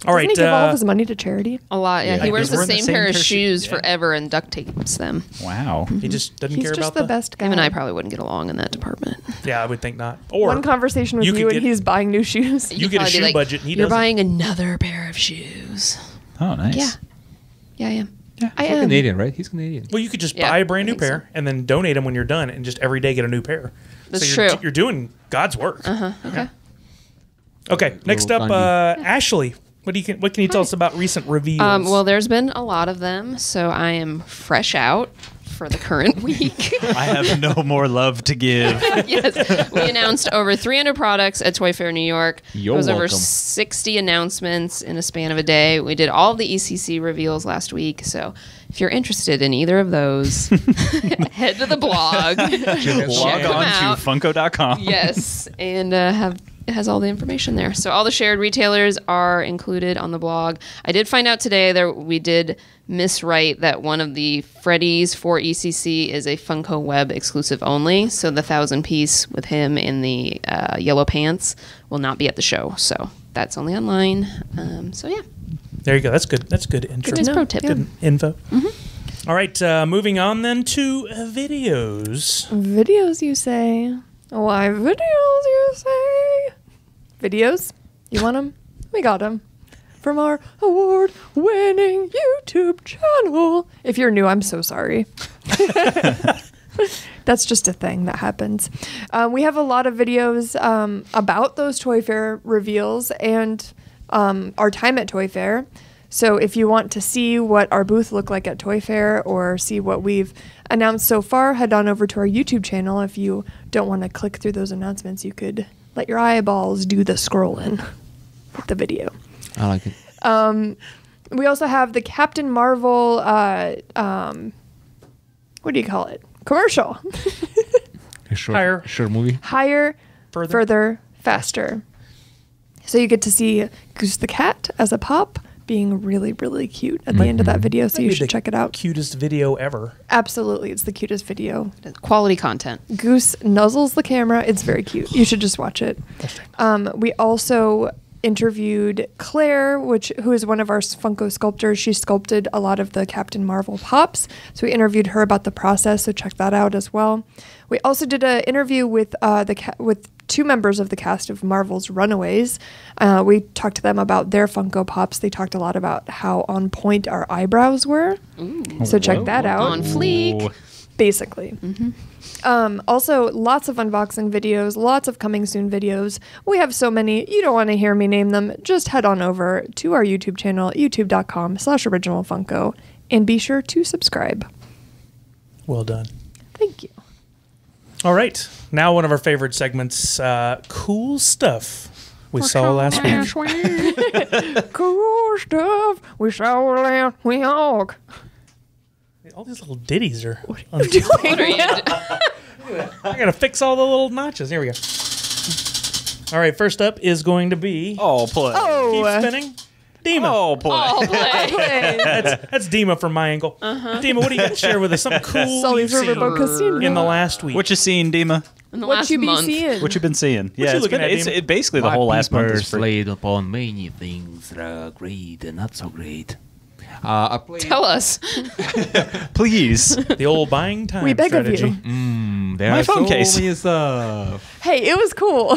All Doesn't right. he give all of his money to charity? A lot. Yeah. Yeah, He wears he's the wearing same pair of shoes forever and duct tapes them. Wow. he just doesn't He's care just about the best guy. Him and I probably wouldn't get along in that department. Yeah, I would think not. Or One conversation with you you, could and get- he's buying new shoes. You get a probably be shoe like, budget and he You're doesn't. buying another pair of shoes. Oh, nice. Yeah. Yeah, I am. I he's am. Canadian, right? He's Canadian. Well, you could just Yeah, buy a brand I new think pair and then donate them when you're done, and just every day get a new pair. That's so you're, true. You're doing God's work. Okay. Okay, next up, Gandhi. Ashley. What can you tell us about recent reveals? Well, there's been a lot of them, so I am fresh out for the current week. I have no more love to give. Yes, we announced over 300 products at Toy Fair New York. You're it was over welcome. 60 announcements in a span of a day. We did all of the ECC reveals last week, so if you're interested in either of those, head to the blog. Log them on out. to Funko.com. Yes, and it has all the information there. So all the shared retailers are included on the blog. I did find out today that we did miswrite that one of the Freddy's for ECC is a Funko Web exclusive only. So the 1,000 piece with him in the yellow pants will not be at the show. So that's only online. So yeah, there you go. That's good. That's good intro. nice pro tip. Good info. All right, moving on then to videos. Videos, you say? Why videos, you say? Videos? You want them? We got them. From our award-winning YouTube channel. If you're new, I'm so sorry. That's just a thing that happens. We have a lot of videos about those Toy Fair reveals and our time at Toy Fair. So if you want to see what our booth looked like at Toy Fair or see what we've announced so far, head on over to our YouTube channel. If you don't want to click through those announcements, you could let your eyeballs do the scrolling with the video. I like it. We also have the Captain Marvel, what do you call it? Commercial. A short, Higher. short movie. Higher, Further. further, faster. So you get to see Goose the Cat as a pop being really, really cute at the end of that video. So you Maybe should the check it out. Cutest video ever. Absolutely. It's the cutest video. Quality content. Goose nuzzles the camera. It's very cute. You should just watch it. We also interviewed Claire, who is one of our Funko sculptors. She sculpted a lot of the Captain Marvel pops. So we interviewed her about the process. So check that out as well. We also did an interview with with 2 members of the cast of Marvel's Runaways. We talked to them about their Funko Pops. They talked a lot about how on point our eyebrows were. Ooh. So check that out. On fleek. Basically. Also, lots of unboxing videos, lots of coming soon videos. We have so many, you don't want to hear me name them. Just head on over to our YouTube channel, youtube.com/originalfunko, and be sure to subscribe. Well done. Thank you. All right. Now one of our favorite segments, cool stuff we saw last week. Cool stuff we saw last week. All these little ditties are... What are you doing? I gotta fix all the little notches. Here we go. All right, first up is going to be... Oh, play. Keep spinning. Dima. Oh, play. Oh, play. That's Dima from my angle. Dima, what do you got to share with us? Something cool Sully you've seen Riverboat Casino. in the last week. What you seen, Dima? In the What last you be month. seeing? What you been seeing? you looking at, Dima? Basically the whole last month is free. played upon many things that are great and not so great. I played. Tell us. Please. The old buying time We beg of strategy. you. There My are phone so case. many stuff. Hey, it was cool.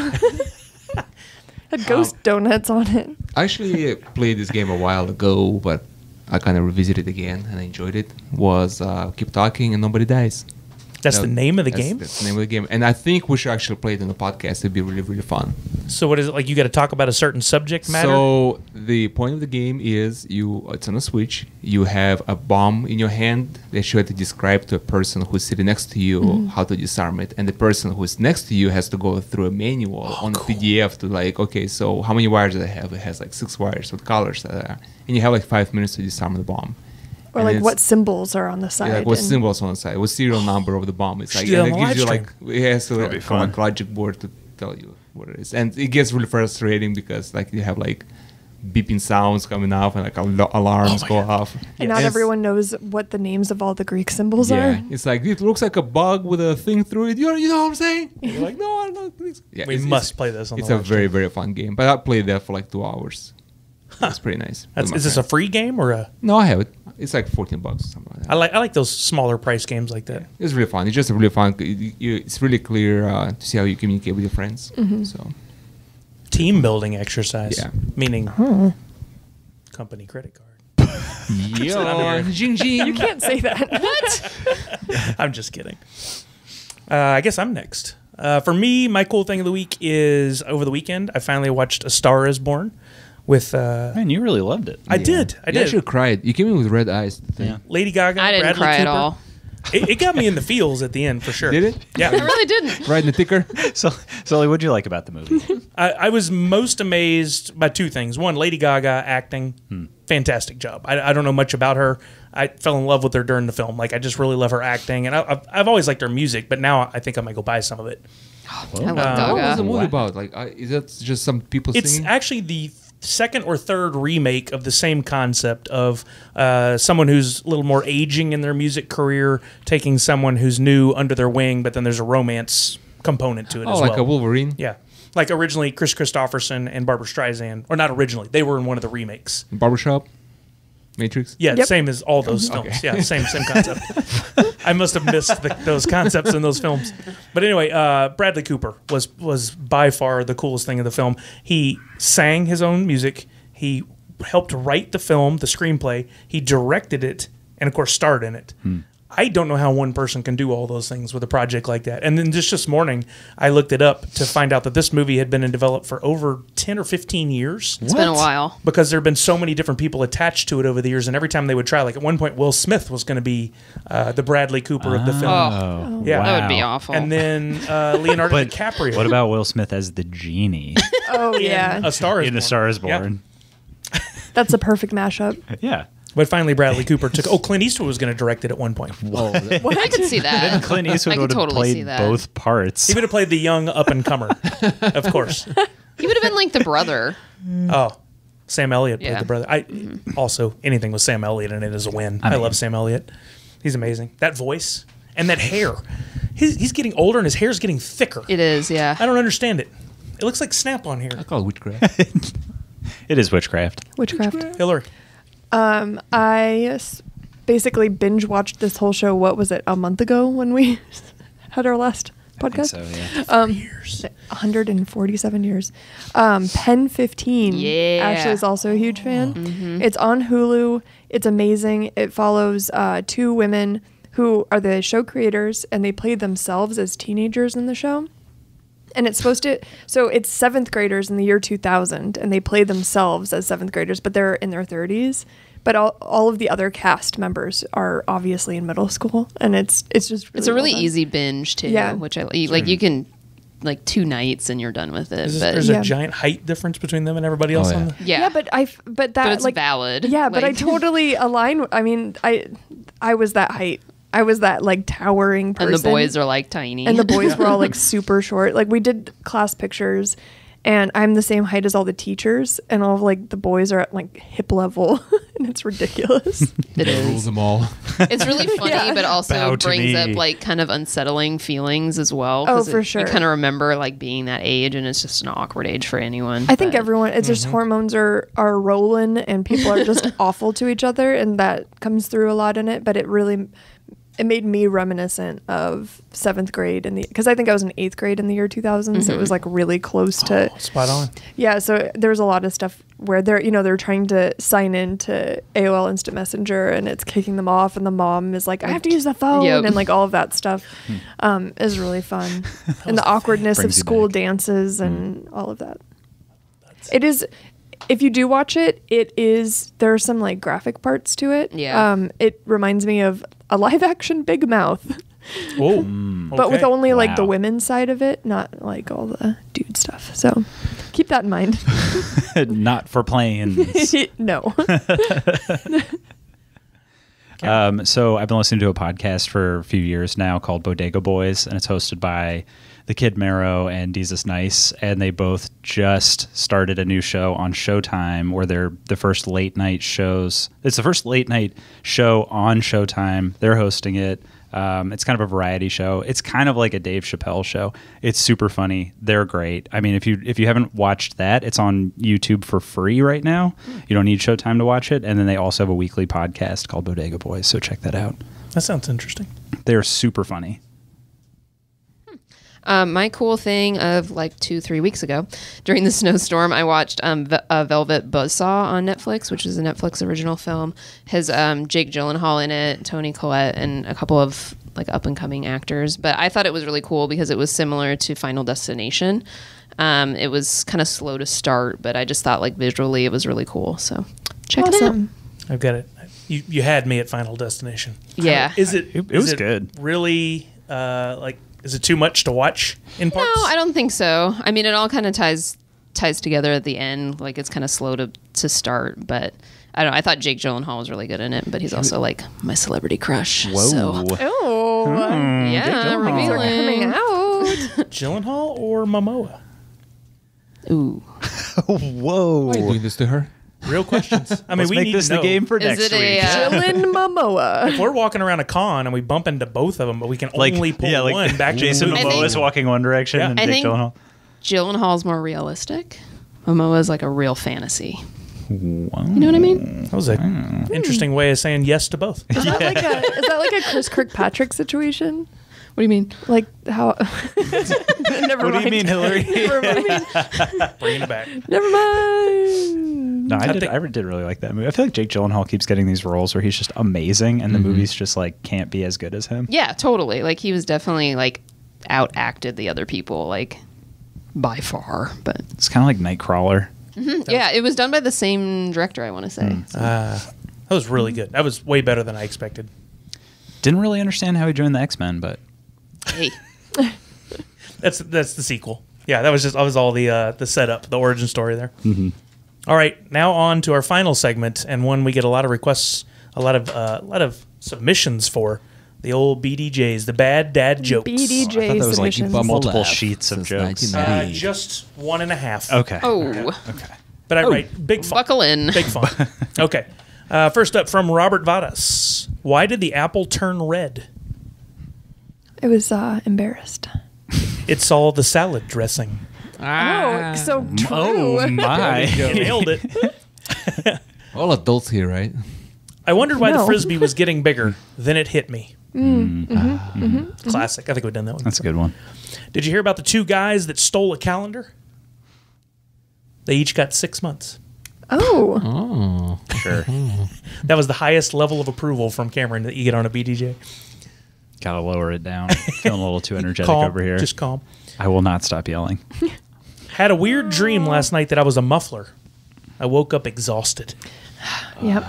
Had ghost donuts on it. I actually played this game a while ago, but I kind of revisited it again and I enjoyed it. Was Keep Talking and Nobody Dies. That's the name of the That's- game? That's the name of the game. And I think we should actually play it in the podcast. It'd be really, really fun. So what is it, like you got to talk about a certain subject matter? So the point of the game is it's on a Switch. You have a bomb in your hand that you have to describe to a person who's sitting next to you how to disarm it. And the person who's next to you has to go through a manual on a PDF to like, okay, so how many wires do I have? It has like 6 wires with colors that are. And you have like 5 minutes to disarm the bomb. Or And like it's- what symbols are on the side. Yeah, like what and- symbols on the side, what serial number of the bomb. It's like, Should do and that it on gives you live like, it has to That'd be like, fun. like logic board to tell you what it is. And it gets really frustrating because like you have like beeping sounds coming off and like alarms go off. And not it's- everyone knows what the names of all the Greek symbols Yeah, are. it's like, it looks like a bug with a thing through it. You know what I'm saying? And you're like, no, I don't know. Please. Yeah, we must play this on It's the a live very, stream. very fun game. But I played that for like 2 hours. It's pretty nice. Is this a free game or a... No, I have it. It's like $14 or something like that. I like those smaller price games like that. It's really fun. It's just really fun. It's really clear to see how you communicate with your friends. So Team building exercise. Yeah. Meaning company credit card. yeah, jing jing. You can't say that. I'm just kidding. I guess I'm next. For me, my cool thing of the week is over the weekend, I finally watched A Star is Born with... Man, you really loved it. I did. You actually cried. You came in with red eyes. Yeah. Lady Gaga, I didn't Bradley cry Cooper. at all. It got me in the feels at the end for sure. Did it? I Yeah. really didn't. Right in the ticker. So, Sully, what'd you like about the movie? I was most amazed by 2 things. One, Lady Gaga acting. Fantastic job. I don't know much about her. I fell in love with her during the film. Like, I just really love her acting. And I've always liked her music, but now I think I might go buy some of it. I love What was the Gaga. movie about? Like, is that just some people It's singing? actually the second or third remake of the same concept of someone who's a little more aging in their music career, taking someone who's new under their wing, but then there's a romance component to it as well. Like a Wolverine. Yeah. Like originally Chris Christopherson and Barbara Streisand, or not originally, they were in one of the remakes. Barbershop. Matrix. Yeah, Yep. same as all those films. Okay. Yeah, same concept. I must have missed those concepts in those films. But anyway, Bradley Cooper was by far the coolest thing in the film. He sang his own music. He helped write the film, the screenplay. He directed it, and of course starred in it. I don't know how one person can do all those things with a project like that. And then just this morning, I looked it up to find out that this movie had been in development for over 10 or 15 years. It's been a while. Because there have been so many different people attached to it over the years, and every time they would try, like at one point, Will Smith was going to be the Bradley Cooper of the film. Oh, Yeah. that would be awful. And then Leonardo But DiCaprio. what about Will Smith as the genie Oh, in yeah. A Star is in Born? A Star is Yeah. Born? That's a perfect mashup. Yeah. But finally, Bradley Cooper took. Oh, Clint Eastwood was going to direct it at one point. I could see that. Clint Eastwood I could would have totally see played that. both parts. He would have played the young up and comer, of course. He would have been like the brother. Oh, Sam Elliott played Yeah. the brother. Also, anything with Sam Elliott in it is a win. I love Sam Elliott. He's amazing. That voice and that hair. He's getting older and his hair's getting thicker. It is, yeah. I don't understand it. It looks like Snap-on hair. I call it witchcraft. It is witchcraft. Witchcraft. Hillary. Basically binge watched this whole show. What was it? A month ago when we had our last podcast. So, yeah. Years. 147 years. Pen 15. Yeah. Ashley's also a huge fan. It's on Hulu. It's amazing. It follows 2 women who are the show creators, and they play themselves as teenagers in the show. And it's supposed to, so it's 7th graders in the year 2000, and they play themselves as 7th graders, but they're in their 30s. But all of the other cast members are obviously in middle school, and it's just really It's a really well done. easy binge too, Yeah. which I like. You can like 2 nights and you're done with it. There's Yeah. a giant height difference between them and everybody else. Oh, yeah. On the, yeah, But that but it's like valid. Yeah, but I Like- totally align. I mean, I was that height. I was that like towering person. and the boys are like tiny. and the boys were all like super short. Like we did class pictures, and I'm the same height as all the teachers, and all of like the boys are at like hip level, and it's ridiculous. It Rules is. them all. It's really funny, Yeah. but also Bow to brings up me. like kind of unsettling feelings as well. Oh, 'cause for sure. You kind of remember like being that age, and it's just an awkward age for anyone. I think but- everyone, it's just hormones are rolling, and people are just awful to each other, and that comes through a lot in it. But it made me reminiscent of 7th grade because I think I was in 8th grade in the year 2000, so it was like really close to spot on. Yeah, so there was a lot of stuff where they're trying to sign in to AOL Instant Messenger, and it's kicking them off, and the mom is like, I have to use the phone, Yep. and like all of that stuff is really fun. And the awkwardness of Brings you school back. dances and all of that. It is, if you do watch it, there are some like graphic parts to it. Yeah. It reminds me of a live action Big Mouth, Whoa. but with only like the Wow. women's side of it, not like all the dude stuff. So keep that in mind. Not for planes. No. So I've been listening to a podcast for a few years now called Bodega Boys, and it's hosted by the Kid Marrow and Jesus Nice, and they both just started a new show on Showtime where they're the first late night shows. It's the first late night show on Showtime. They're hosting it. It's kind of a variety show. It's kind of like a Dave Chappelle show. It's super funny. They're great. I mean, if you haven't watched that, it's on YouTube for free right now. You don't need Showtime to watch it. And then they also have a weekly podcast called Bodega Boys, so check that out. That sounds interesting. They're super funny. My cool thing of like 2-3 weeks ago, during the snowstorm, I watched Velvet Buzzsaw on Netflix, which is a Netflix original film. Has Jake Gyllenhaal in it, Toni Collette, and a couple of like up and coming actors. But I thought it was really cool because it was similar to Final Destination. It was kind of slow to start, but I just thought like visually it was really cool. So check it out. Awesome. I've got it. You had me at Final Destination. Yeah. Is it? It is was good. Really, like, is it too much to watch in parts? No, I don't think so. I mean, it all kind of ties together at the end. Like it's kind of slow to start, but I don't know. I thought Jake Gyllenhaal was really good in it, but he's also like my celebrity crush. Whoa. So, Oh, yeah, are coming revealing. out. Gyllenhaal or Momoa? Ooh. Whoa. Why are you doing this to her? Real questions. I mean, Let's we make need this to know. the game for Is next it a, week. Dylan Momoa. If we're walking around a con and we bump into both of them, but we can only pull one back to Jason the movie. Momoa is walking one direction Yeah. and I Jake think- Gyllenhaal. Gyllenhaal's more realistic. Momoa's like a real fantasy. Wow. You know what I mean? That was an interesting way of saying yes to both. Is that like a Chris Kirkpatrick situation? What do you mean? Like how? Never What do mind. you mean, Hillary? Never mind. Bringing it back. Never mind. No, I think- did really like that movie. I feel like Jake Gyllenhaal keeps getting these roles where he's just amazing, and the movies just like can't be as good as him. Yeah, totally. Like he was definitely like outacted the other people, like by far. But It's kind of like Nightcrawler. yeah, it was done by the same director, I want to say. That was really good. That was way better than I expected. Didn't really understand how he joined the X-Men, but Hey, That's the sequel. Yeah, that was all the setup, the origin story there. Mm-hmm. All right, now on to our final segment, and one we get a lot of requests, a lot of submissions for. The old BDJs, the bad dad jokes. BDJ I thought that was like submissions. multiple Laugh sheets of since jokes. 1990. Just 1.5. Okay. oh, But I write big fun. buckle in. Big fun. Okay. First up from Robert Vadas. Why did the apple turn red? It was embarrassed. It saw the salad dressing. Oh, so true. Oh my! You nailed it. All adults here, right? I wondered why the No. frisbee was getting bigger. Then it hit me. Classic. I think we've done that one. That's a good one. Did you hear about the two guys that stole a calendar? They each got 6 months. Oh, Sure. That was the highest level of approval from Cameron that you get on a BDJ. Gotta lower it down. Feeling a little too energetic Calm. over here. Just calm. I will not stop yelling. Had a weird dream last night that I was a muffler. I woke up exhausted. yep.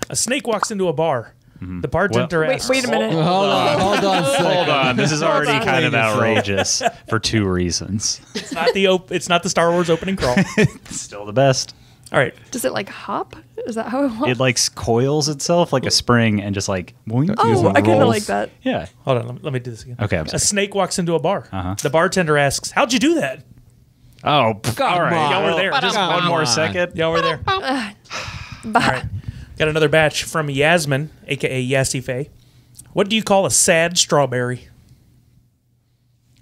A snake walks into a bar. The bartender Wait, asks, wait a minute. Hold on a second. Hold on. This is already on. kind of Explain yourself. outrageous for two reasons. It's not the Star Wars opening crawl. It's still the best. All right. Does it like hop? Is that how it walks? It like coils itself like a spring and just like boing. Oh, I kind of rolls. like that. Yeah. Hold on. Let me do this again. Okay, I'm A sorry. snake walks into a bar. The bartender asks, "How'd you do that?" Oh, all right. on. Y'all were there. Just Come one more on. second. Y'all were there. All right. Got another batch from Yasmin, a.k.a. Yassy Faye. What do you call a sad strawberry?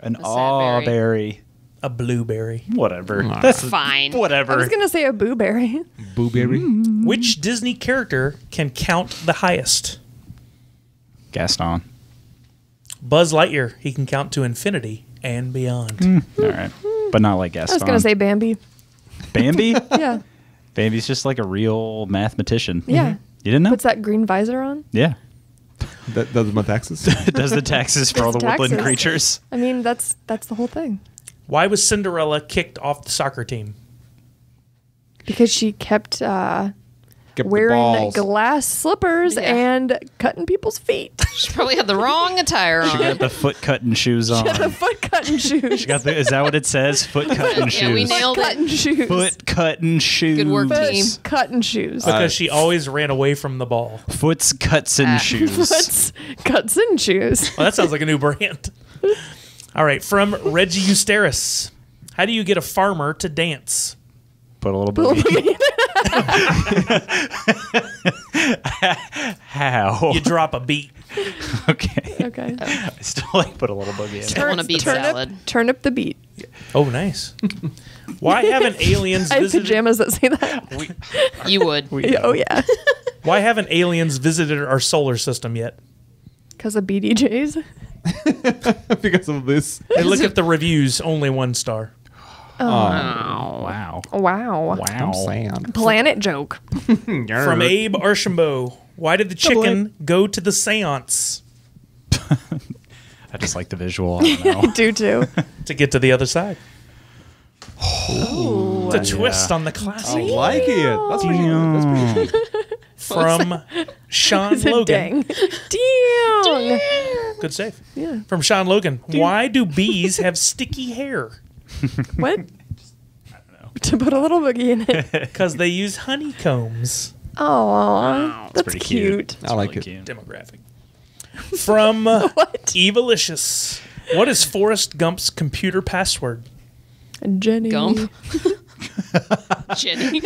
An sad berry. berry. A blueberry. Whatever. That's Fine. I whatever. was gonna say a booberry. Booberry. Which Disney character can count the highest? Gaston. Buzz Lightyear. He can count to infinity and beyond. All right. But not like Gaston. I was gonna say Bambi. Bambi? Yeah, Bambi's just like a real mathematician. yeah. You didn't know? Puts that green visor on. Yeah. That does my taxes. It does the taxes for all the Does woodland taxes. creatures. I mean, that's the whole thing. Why was Cinderella kicked off the soccer team? Because she kept Get the wearing balls. glass slippers Yeah. and cutting people's feet. She probably had the wrong attire on. She got the foot cutting shoes on. the foot cutting shoes. Got the, is that what it says? Foot cutting shoes. Yeah, we nailed it. Cutting shoes. Foot cutting shoes. Good work, Foot team. cutting shoes. Because she always ran away from the ball. Foot's cuts and shoes. Foot's cuts and shoes. Well, that sounds like a new brand. All right, from Reggie Eustaris. How do you get a farmer to dance? Put a little boogie. How? You drop a beat. Okay. Okay. I still like put a little boogie in. I want a beet salad. Turnip the beat. Oh, nice. Why haven't aliens I have visited? pajamas that say that. You would. Oh yeah. Why haven't aliens visited our solar system yet? Because of BDJs. because of this. Hey, look at the reviews. Only 1 star. Wow. Wow. Wow. Sand. Planet joke. From Abe Archambault. Why did the chicken go to the seance? I just like the visual. I don't know. I do too. To get to the other side. Ooh. It's a twist on the classic. I like it. That's pretty good. From Sean Is it Logan. dang? Good save. Yeah. From Sean Logan. Why do bees have sticky hair? What? To put a little boogie in it. Because they use honeycombs. Oh, that's pretty cute. I like Really it. cute. Demographic. From Evilicious. What is Forrest Gump's computer password? Jenny. Gump. Jenny.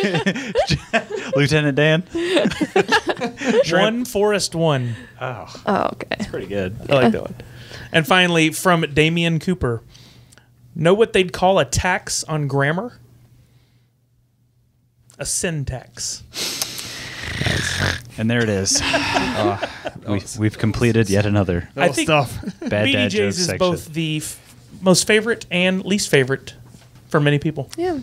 Lieutenant Dan. One Forrest one. Oh, okay. Pretty good. I like that one. And finally, from Damian Cooper. Know what they'd call a tax on grammar? A syntax. And there it is. We've completed yet another I think bad dad BDJs jokes is section. both the most favorite and least favorite for many people. Yeah.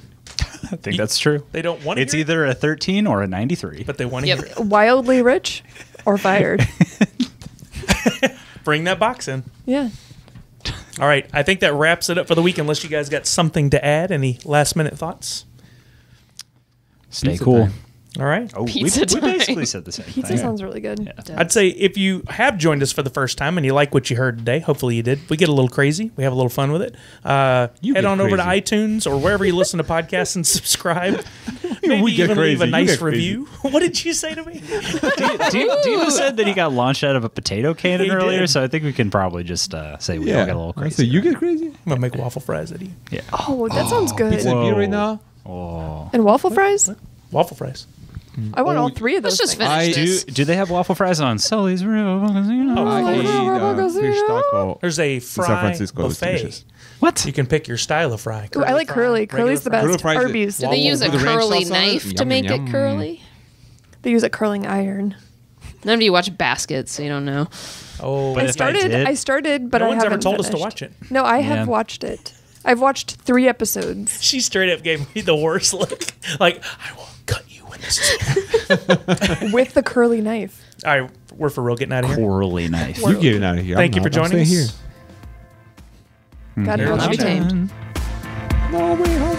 I think that's true. They don't want to It's hear either a 13 or a 93. it, but they want to Yep. hear it. Wildly rich or fired. Bring that box in. Yeah. All right. I think that wraps it up for the week, unless you guys got something to add. Any last minute thoughts? Stay Pizza cool. time. All right. Oh, Pizza we time. basically said the same Pizza thing. sounds really good. I'd say if you have joined us for the first time and you like what you heard today, hopefully you did. We get a little crazy. We have a little fun with it. Head get on over to crazy. iTunes or wherever you listen to podcasts and subscribe. Maybe We get even leave a crazy. You nice get crazy. review. What did you say to me? Dino said that he got launched out of a potato cannon He earlier, did. so I think we can probably just say we all got a little I crazy. say you get crazy. I'm going to make waffle fries at you. Oh, that sounds good. Pizza and beer right now. Oh, And waffle fries? Waffle fries. I want all three of those. Let's just things. finish this. Do they have waffle fries on Sully's Real? I ate fish taco. There's a in San fry Francisco. It was buffet. delicious. What? You can pick your style of fry. Ooh, I like curly. Curly's the Curly best. fries. Arby's. Do they use a With the ranch curly sauce on it? knife to Yum, make yum. it curly? They use a curling iron. None of you watch Baskets, so you don't know. Oh, But I if I started. did- I started, but no I one's haven't ever told us to finished. watch it. No, I have Yeah. watched it. I've watched 3 episodes. She straight up gave me the worst look. Like, I will cut you when this is over. With the curly knife. All right, we're for real getting out of here. Poorly knife. You getting out of here. Thank I'm you for not. I'm joining staying us. here. God Here help it you. is. Tamed. No way home.